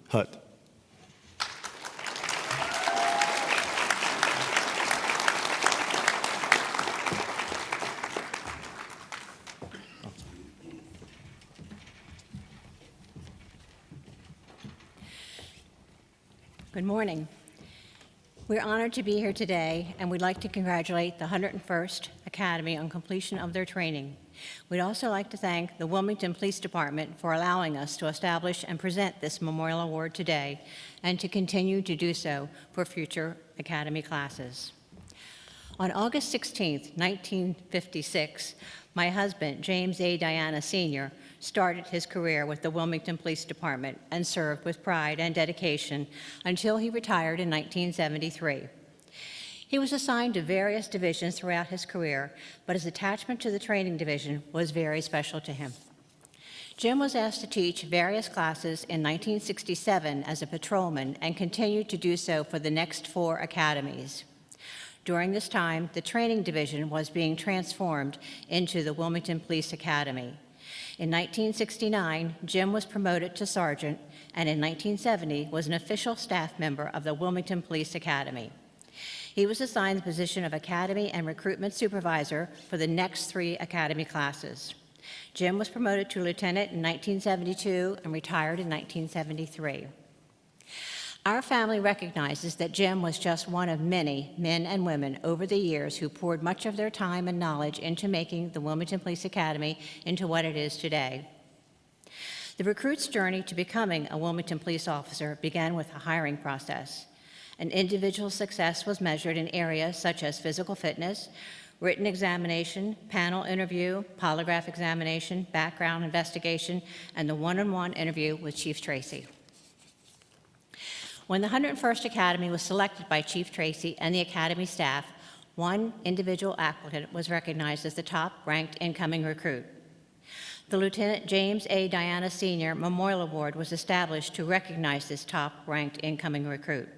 Hutt. Good morning. We're honored to be here today, and we'd like to congratulate the 101st Academy on completion of their training. We'd also like to thank the Wilmington Police Department for allowing us to establish and present this Memorial Award today, and to continue to do so for future Academy classes. On August 16, 1956, my husband, James A. Diana Sr., started his career with the Wilmington Police Department and served with pride and dedication until he retired in 1973. He was assigned to various divisions throughout his career, but his attachment to the training division was very special to him. Jim was asked to teach various classes in 1967 as a patrolman and continued to do so for the next 4 academies. During this time, the training division was being transformed into the Wilmington Police Academy. In 1969, Jim was promoted to sergeant, and in 1970 was an official staff member of the Wilmington Police Academy. He was assigned the position of Academy and Recruitment Supervisor for the next 3 Academy classes. Jim was promoted to lieutenant in 1972 and retired in 1973. Our family recognizes that Jim was just one of many men and women over the years who poured much of their time and knowledge into making the Wilmington Police Academy into what it is today. The recruit's journey to becoming a Wilmington police officer began with a hiring process. An individual's success was measured in areas such as physical fitness, written examination, panel interview, polygraph examination, background investigation, and the one-on-one interview with Chief Tracy. When the 101st Academy was selected by Chief Tracy and the Academy staff, one individual applicant was recognized as the top-ranked incoming recruit. The Lieutenant James A. Diana Senior Memorial Award was established to recognize this top-ranked incoming recruit.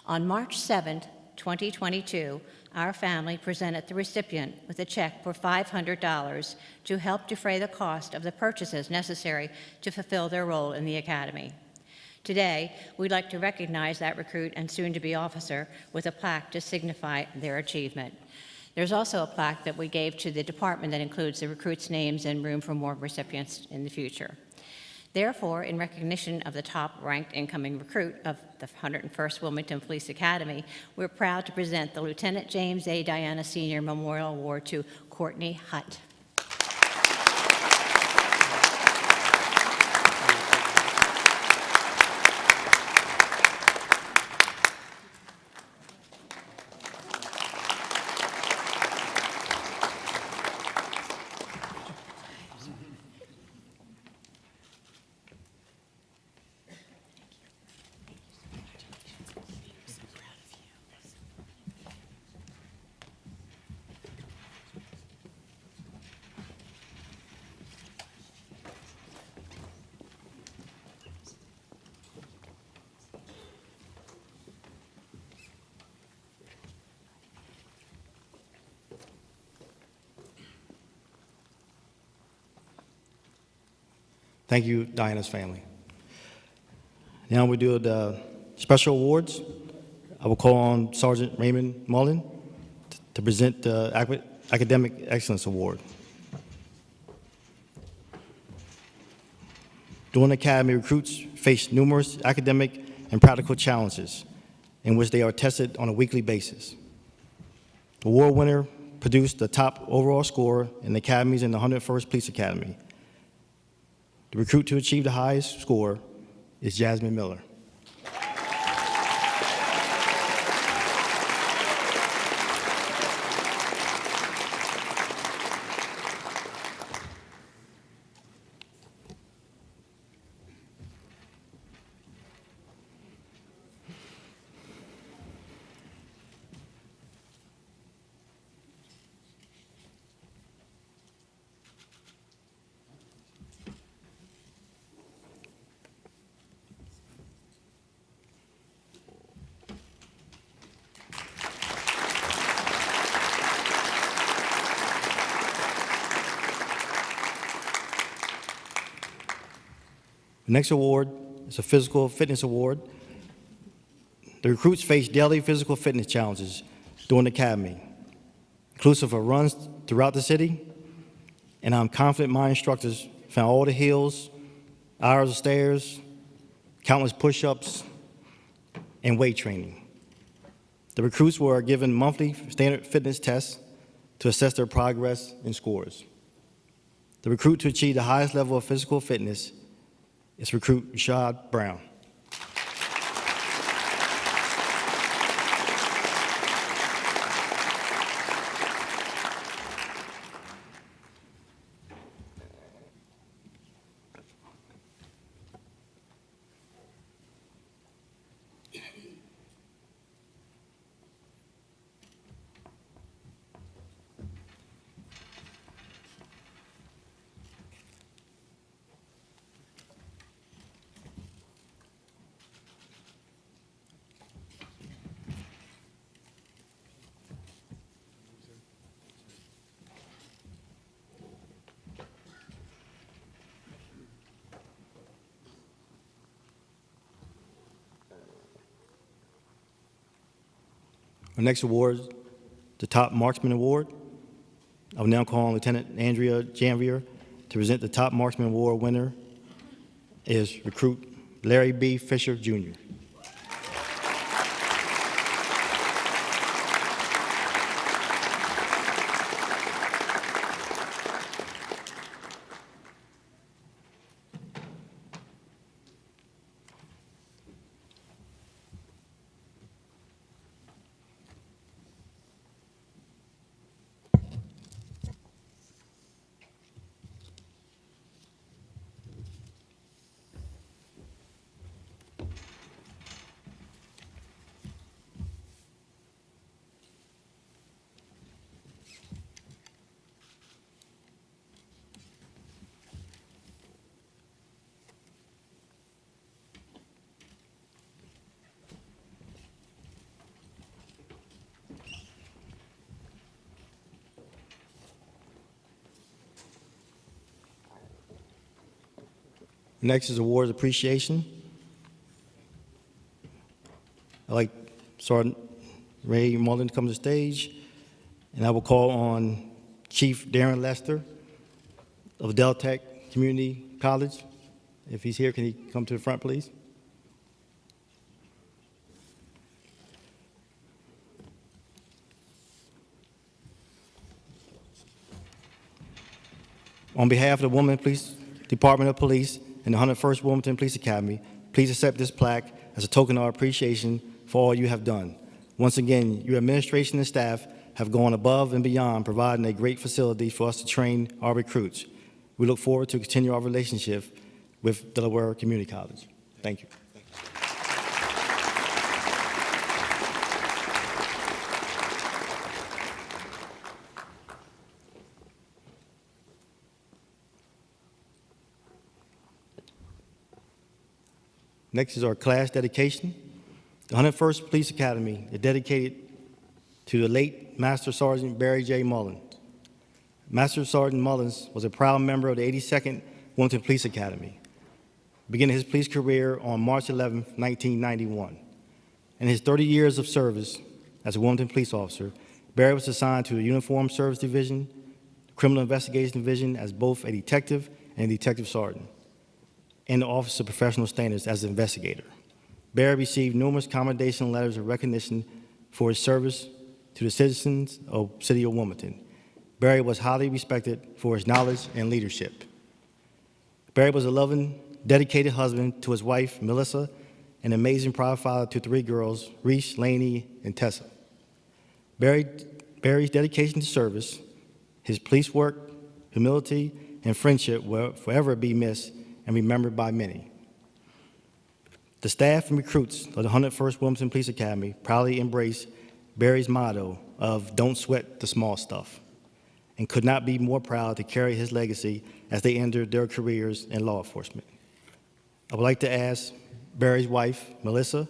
On March 7, 2022, our family presented the recipient with a check for $500 to help defray the cost of the purchases necessary to fulfill their role in the Academy. Today, we'd like to recognize that recruit and soon-to-be officer with a plaque to signify their achievement. There's also a plaque that we gave to the department that includes the recruits' names and room for more recipients in the future. Therefore, in recognition of the top-ranked incoming recruit of the 101st Wilmington Police Academy, we're proud to present the Lieutenant James A. Diana Sr. Memorial Award to Courtney Hutt. Thank you, Diana's family. Now we do the special awards. I will call on Sergeant Raymond Mullen to present the Academic Excellence Award. During the Academy, recruits face numerous academic and practical challenges in which they are tested on a weekly basis. The award winner produced the top overall score in the academies in the 101st Police Academy. The recruit to achieve the highest score is Jasmine Miller. The next award is a Physical Fitness Award. The recruits face daily physical fitness challenges during the academy, inclusive of runs throughout the city, and I'm confident my instructors found all the hills, hours of stairs, countless push-ups, and weight training. The recruits were given monthly standard fitness tests to assess their progress and scores. The recruit to achieve the highest level of physical fitness is recruit Rashad Brown. Our next award is the Top Marksman Award. I will now call on Lieutenant Andrea Janvier to present the Top Marksman Award winner is recruit Larry B. Fisher, Jr. Next is awards appreciation. I'd like Sergeant Ray Mullen to come to the stage, and I will call on Chief Darren Lester of Deltec Community College If he's here, can he come to the front, please? On behalf of the Wilmington Police Department of Police and the 101st Wilmington Police Academy, please accept this plaque as a token of our appreciation for all you have done. Once again, your administration and staff have gone above and beyond, providing a great facility for us to train our recruits. We look forward to continue our relationship with Delaware Community College. Thank you. Next is our class dedication. The 101st Police Academy is dedicated to the late Master Sergeant Barry J. Mullins. Master Sergeant Mullins was a proud member of the 82nd Wilmington Police Academy, beginning his police career on March 11, 1991. In his 30 years of service as a Wilmington police officer, Barry was assigned to the Uniformed Service Division, Criminal Investigation Division as both a detective and a detective sergeant, and the Office of Professional Standards as an investigator. Barry received numerous commendation letters of recognition for his service to the citizens of the City of Wilmington. Barry was highly respected for his knowledge and leadership. Barry was a loving, dedicated husband to his wife, Melissa, an amazing proud father to 3 girls, Reese, Lainey, and Tessa. Barry's dedication to service, his police work, humility, and friendship will forever be missed and remembered by many. The staff and recruits of the 101st Wilmington Police Academy proudly embrace Barry's motto of "Don't sweat the small stuff," and could not be more proud to carry his legacy as they entered their careers in law enforcement. I would like to ask Barry's wife, Melissa,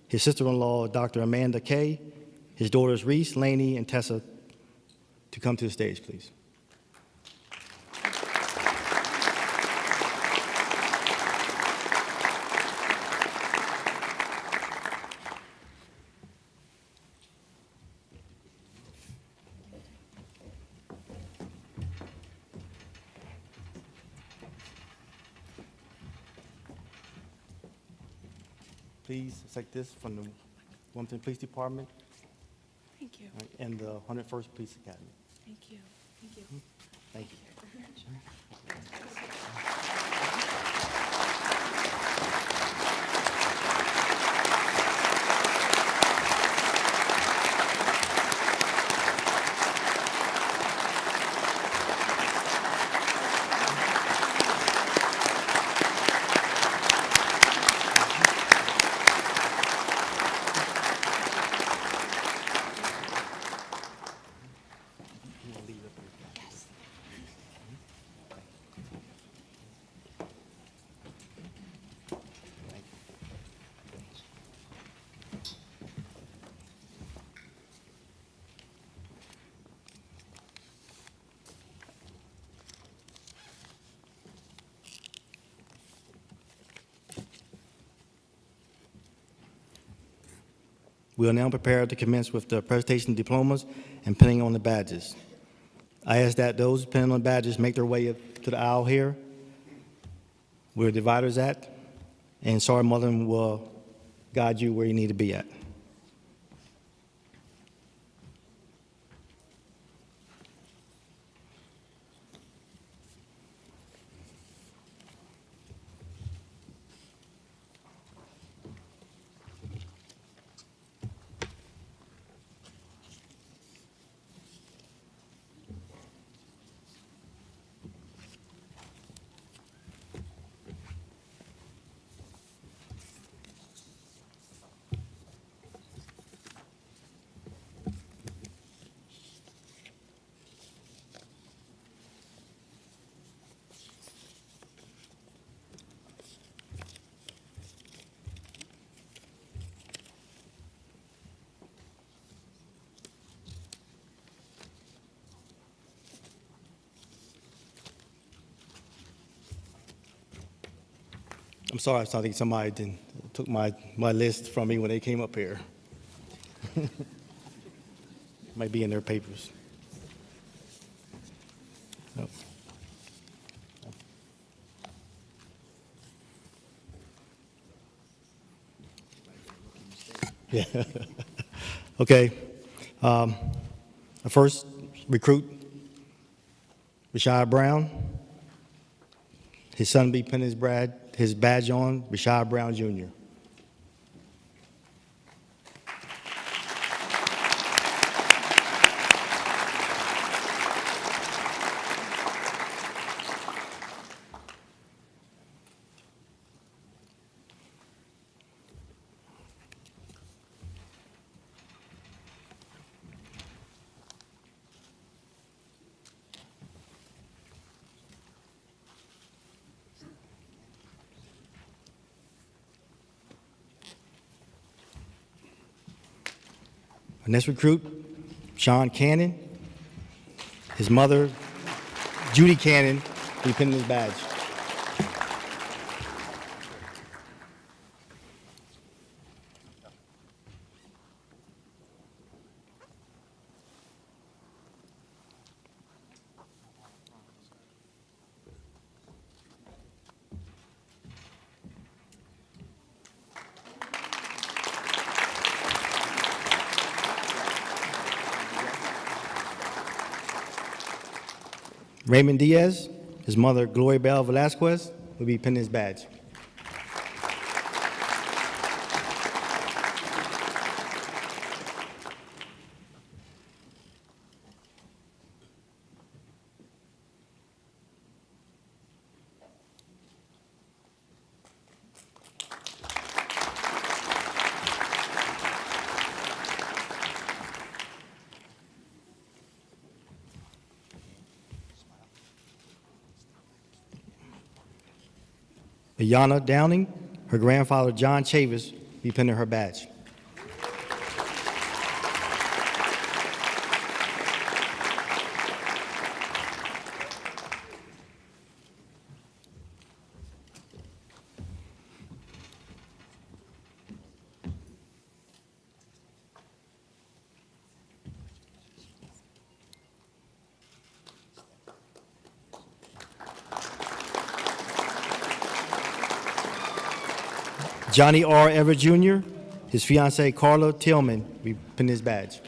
his sister-in-law, Dr. Amanda Kay, his daughters, Reese, Lainey, and Tessa, to come to the stage, please. Please accept this from the Wilmington Police Department Thank you. and the 101st Police Academy. Thank you. Thank you. Thank you. We are now prepared to commence with the presentation diplomas and pinning on the badges. I ask that those pinning on badges make their way up to the aisle here, where the divider's at, and Sergeant Mullen will guide you where you need to be at. I'm sorry, I think somebody took my list from me when they came up here. Might be in their papers. Nope. Yeah. Okay. The first recruit, Rashad Brown. His son will be pinning his badge on, Rashad Brown Jr. Our next recruit, Sean Cannon. His mother, Judy Cannon, will be pinning his badge. Raymond Diaz, his mother, Gloria Bell Velasquez, will be pinning his badge. Ayana Downing, her grandfather, John Chavis, will be pinning her badge. Johnny R. Everett Jr., his fiancee Carla Tillman, will be pinning his badge.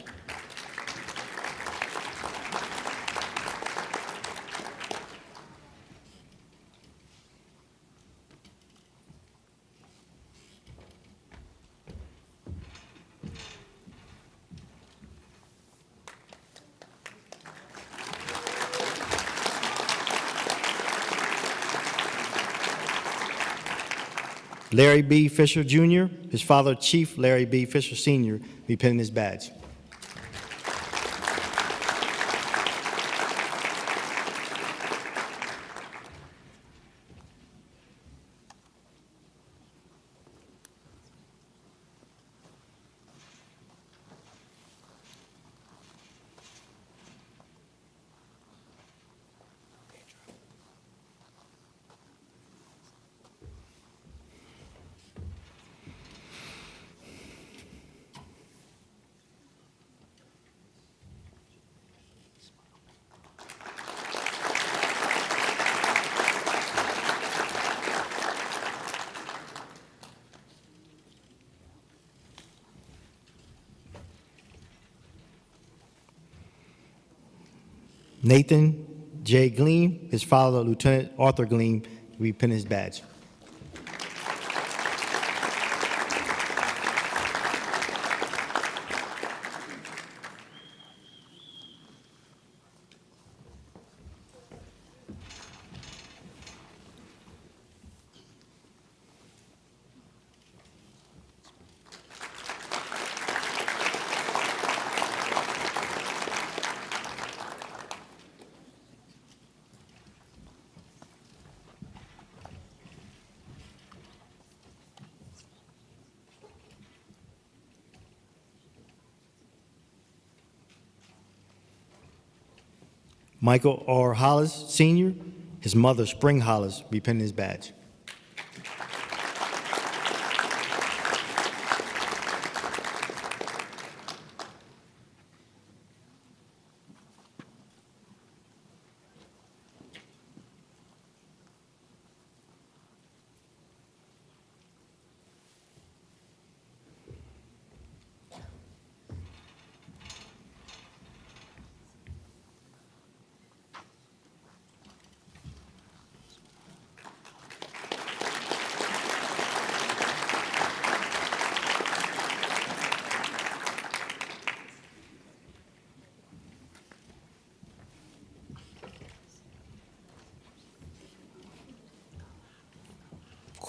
Larry B. Fisher Jr., his father, Chief Larry B. Fisher Sr., will be pinning his badge. Nathan J. Gleam, his father, Lieutenant Arthur Gleam, will be pinning his badge. Michael R. Hollis, Sr., his mother, Spring Hollis, will be pinning his badge.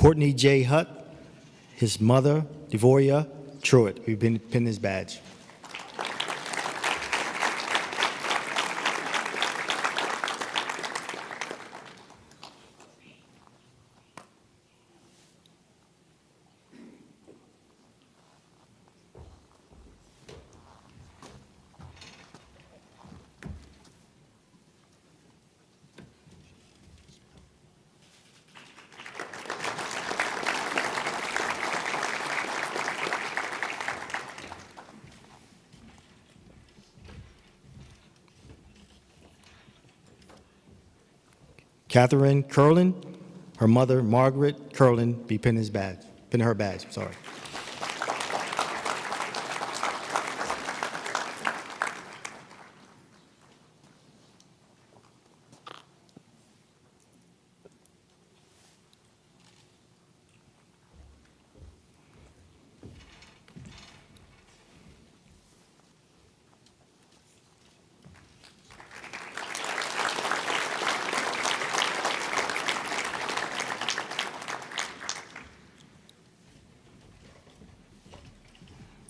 Courtney J. Hutt, his mother, Devoria Truitt, who've been pinned his badge. Catherine Curlin, her mother, Margaret Curlin, be pinned his badge. Pin her badge, sorry.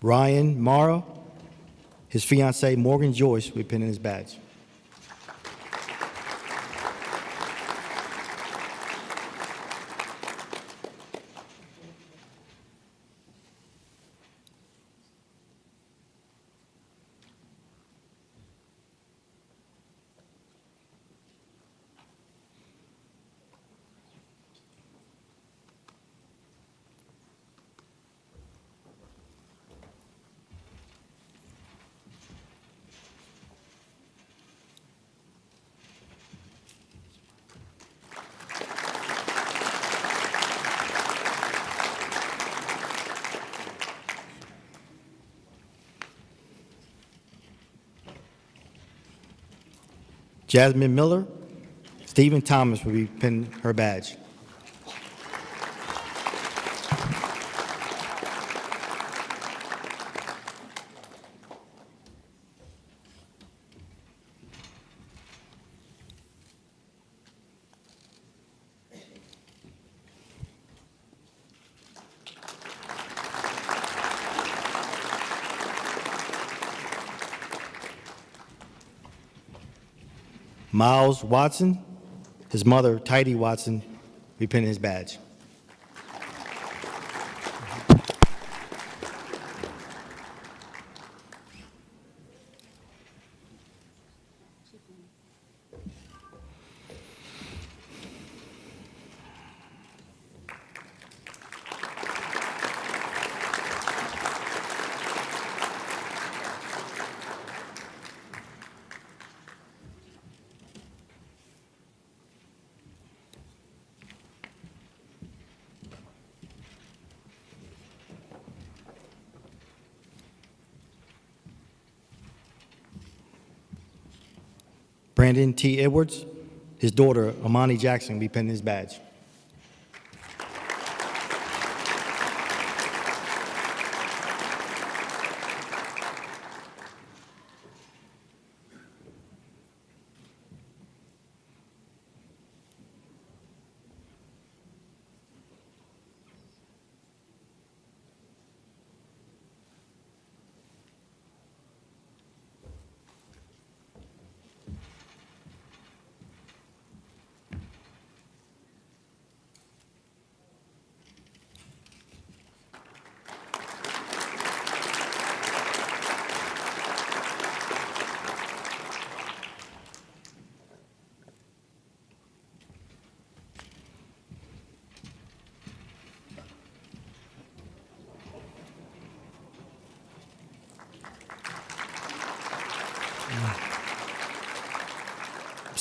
Ryan Morrow, his fiancee Morgan Joyce, will be pinning his badge. Jasmine Miller, Stephen Thomas will be pinning her badge. Miles Watson, his mother, Tidy Watson, we pin his badge. Brandon T. Edwards, his daughter, Amani Jackson, will be pinning his badge.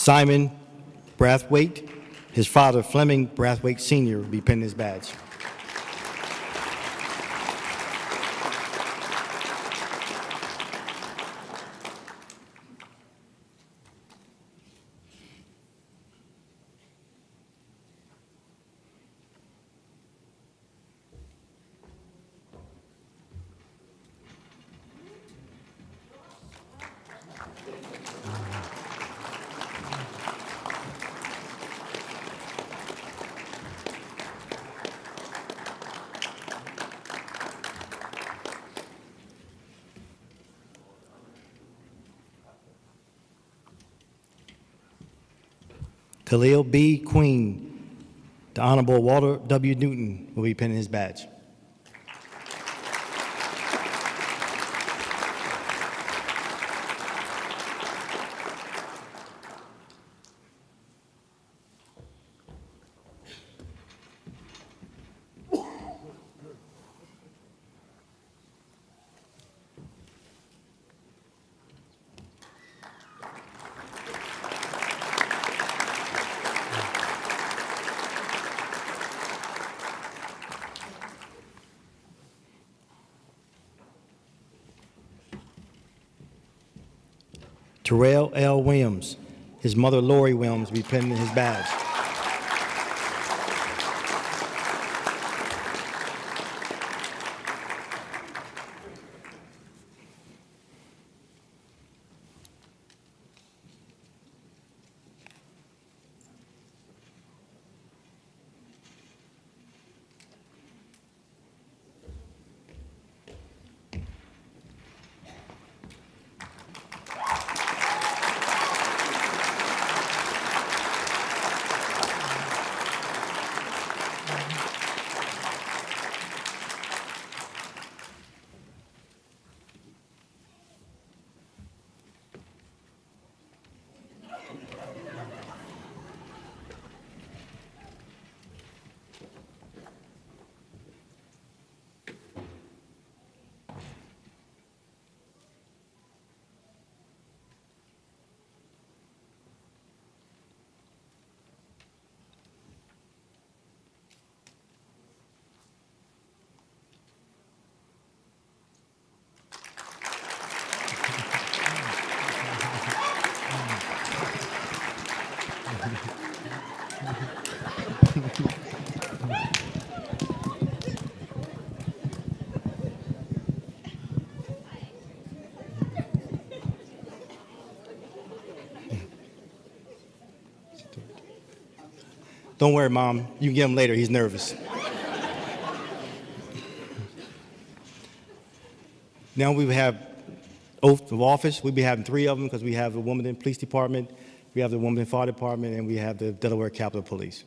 Simon Brathwaite, his father, Fleming Brathwaite Sr., will be pinning his badge. Khalil B. Queen. The Honorable Walter W. Newton will be pinning his badge. Terrell L. Williams. His mother, Lori Williams, will be pinning his badge. Don't worry, Mom. You can get him later. He's nervous. Now we have oath of office. We'll be having 3 of them because we have the Wilmington Police Department, we have the Wilmington Fire Department, and we have the Delaware Capitol Police.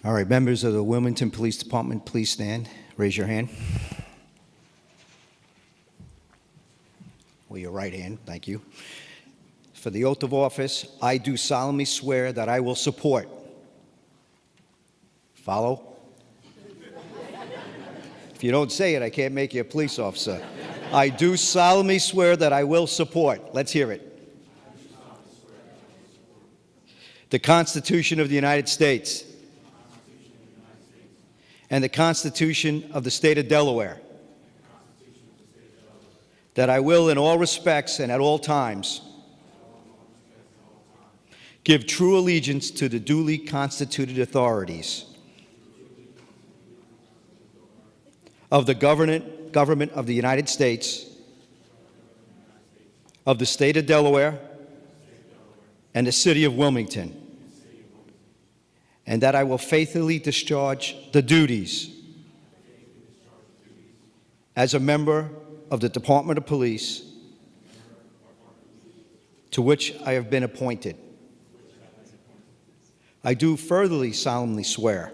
All right, members of the Wilmington Police Department, please stand. Raise your hand. Or your right hand, thank you. For the oath of office, I do solemnly swear that I will support. Follow? If you don't say it, I can't make you a police officer. I do solemnly swear that I will support. Let's hear it. The Constitution of the United States and the Constitution of the State of Delaware. That I will, in all respects and at all times, give true allegiance to the duly constituted authorities of the government of the United States, of the State of Delaware, and the City of Wilmington, and that I will faithfully discharge the duties as a member of the Department of Police to which I have been appointed. I do furtherly solemnly swear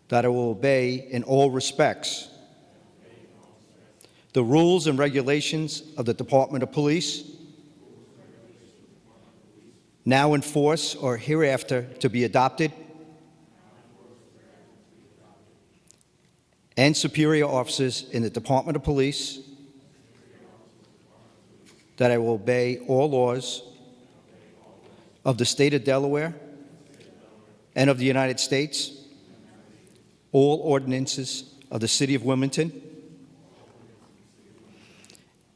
that I will obey in all respects the rules and regulations of the Department of Police, now in force or hereafter to be adopted, and superior officers in the Department of Police, that I will obey all laws of the State of Delaware and of the United States, all ordinances of the City of Wilmington,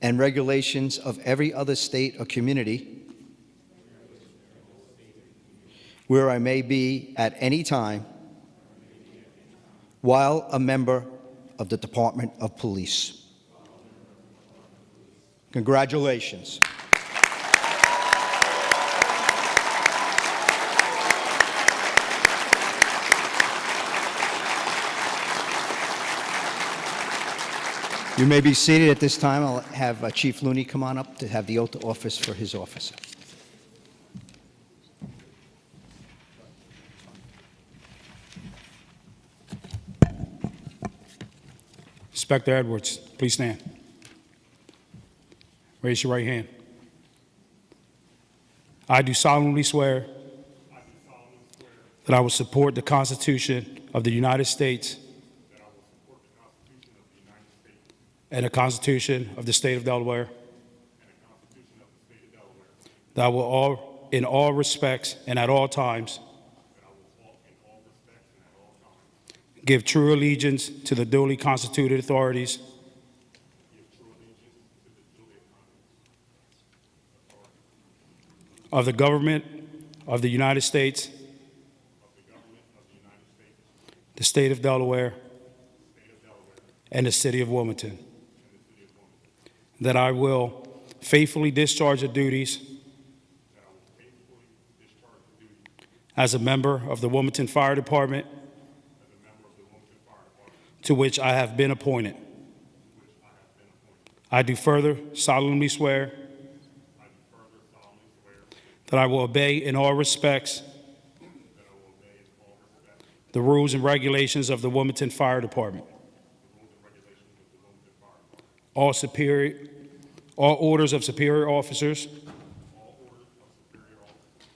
and regulations of every other state or community where I may be at any time while a member of the Department of Police. Congratulations. You may be seated at this time. I'll have Chief Looney come on up to have the oath of office for his officer. Inspector Edwards, please stand. Raise your right hand. I do solemnly swear that I will support the Constitution of the United States and the Constitution of the State of Delaware, that I will in all respects and at all times give true allegiance to the duly constituted authorities of the government of the United States, the State of Delaware, and the City of Wilmington, that I will faithfully discharge the duties as a member of the Wilmington Fire Department to which I have been appointed. I do further solemnly swear that I will obey in all respects the rules and regulations of the Wilmington Fire Department. All orders of superior officers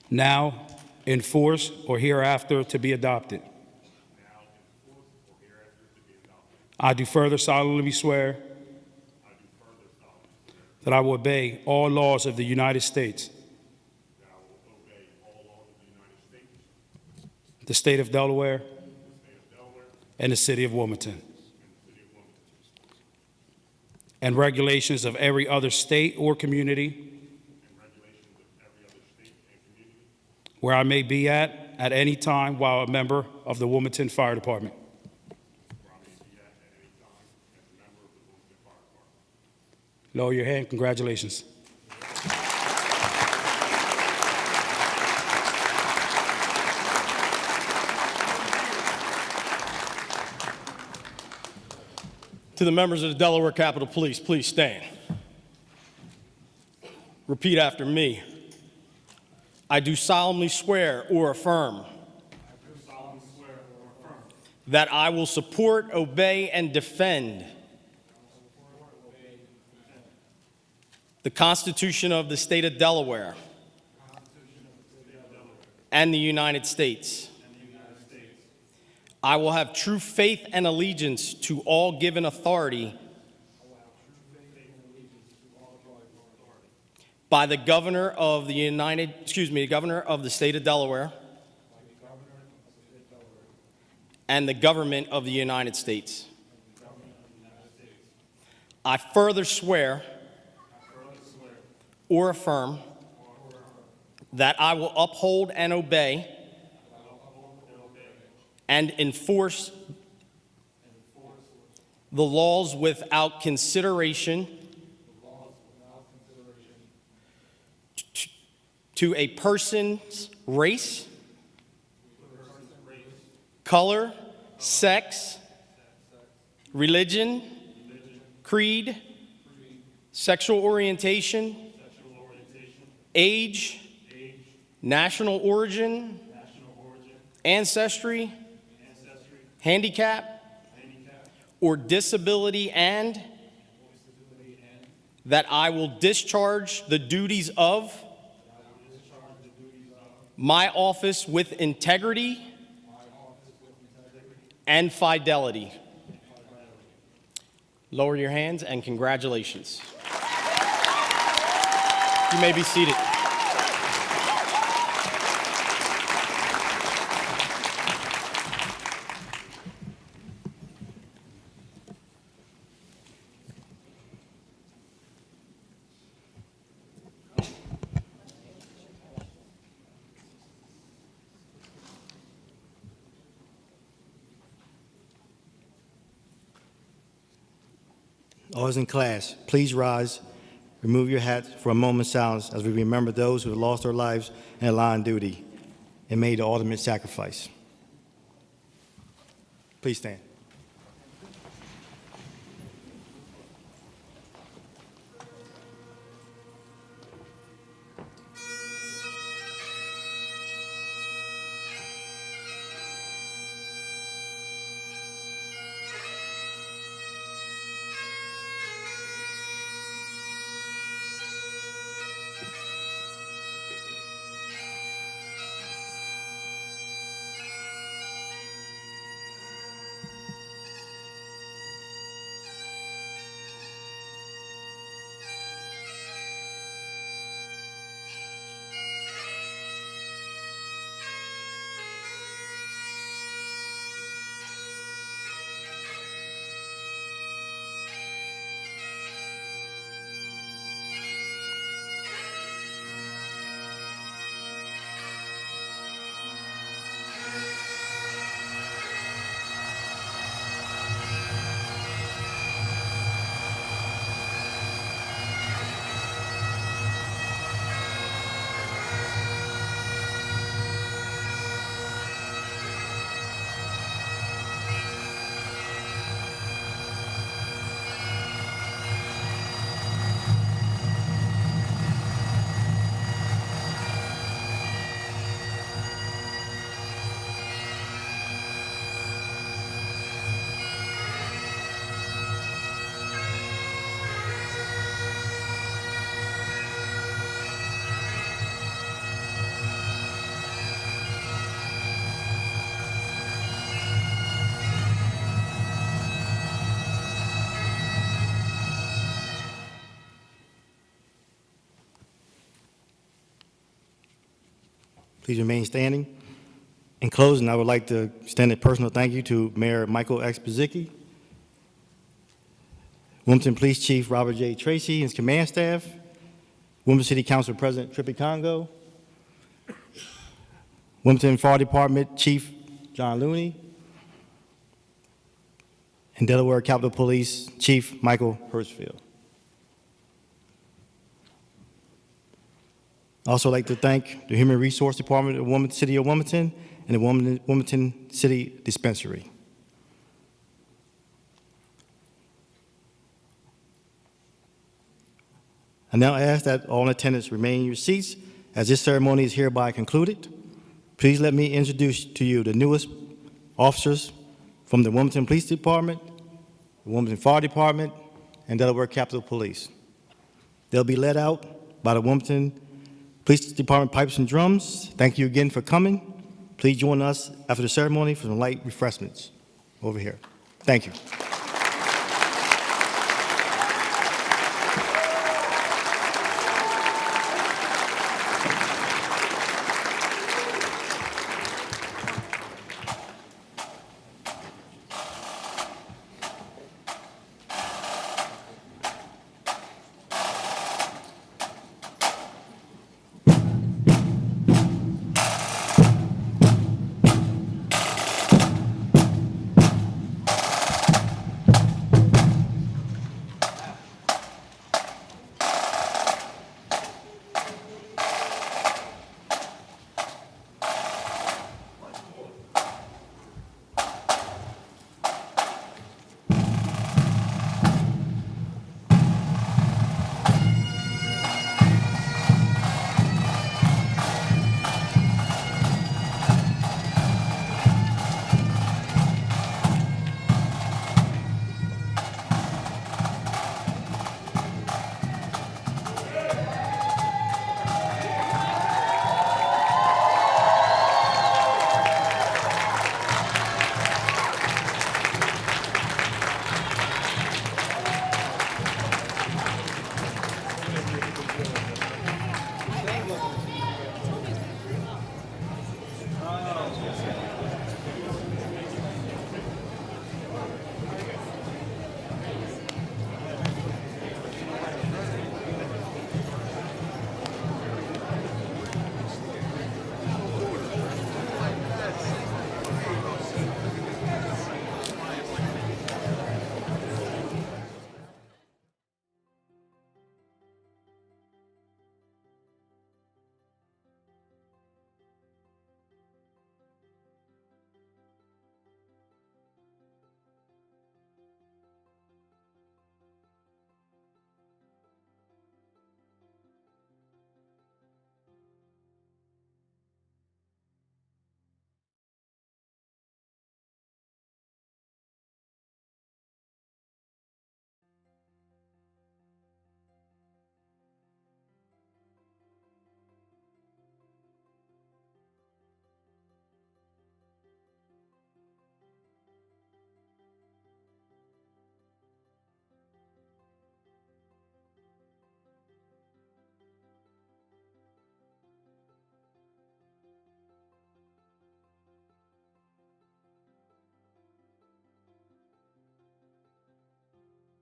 now in force or hereafter to be adopted. I do further solemnly swear that I will obey all laws of the United States, the State of Delaware, and the City of Wilmington, and regulations of every other state or community where I may be at any time while a member of the Wilmington Fire Department. Lower your hand. Congratulations. To the members of the Delaware Capitol Police, please stand. Repeat after me. I do solemnly swear or affirm that I will support, obey, and defend the Constitution of the State of Delaware and the United States. I will have true faith and allegiance to all given authority by the Governor of the Governor of the State of Delaware and the government of the United States. I further swear or affirm that I will uphold and obey and enforce the laws without consideration to a person's race, color, sex, religion, creed, sexual orientation, age, national origin, ancestry, handicap, or disability, and that I will discharge the duties of my office with integrity and fidelity. Lower your hands and congratulations. You may be seated. All those in class, please rise, remove your hats for a moment's silence as we remember those who have lost their lives in the line of duty and made the ultimate sacrifice. Please stand. Please remain standing. In closing, I would like to extend a personal thank you to Mayor Michael X. Pizicki, Wilmington Police Chief Robert J. Tracy and his command staff, Wilmington City Council President Trippy Congo, Wilmington Fire Department Chief John Looney, and Delaware Capitol Police Chief Michael Hirschfield. I'd also like to thank the Human Resource Department of the City of Wilmington and the Wilmington City Dispensary. I now ask that all in attendance remain in your seats as this ceremony is hereby concluded. Please let me introduce to you the newest officers from the Wilmington Police Department, the Wilmington Fire Department, and Delaware Capitol Police. They'll be led out by the Wilmington Police Department pipes and drums. Thank you again for coming. Please join us after the ceremony for some light refreshments over here. Thank you.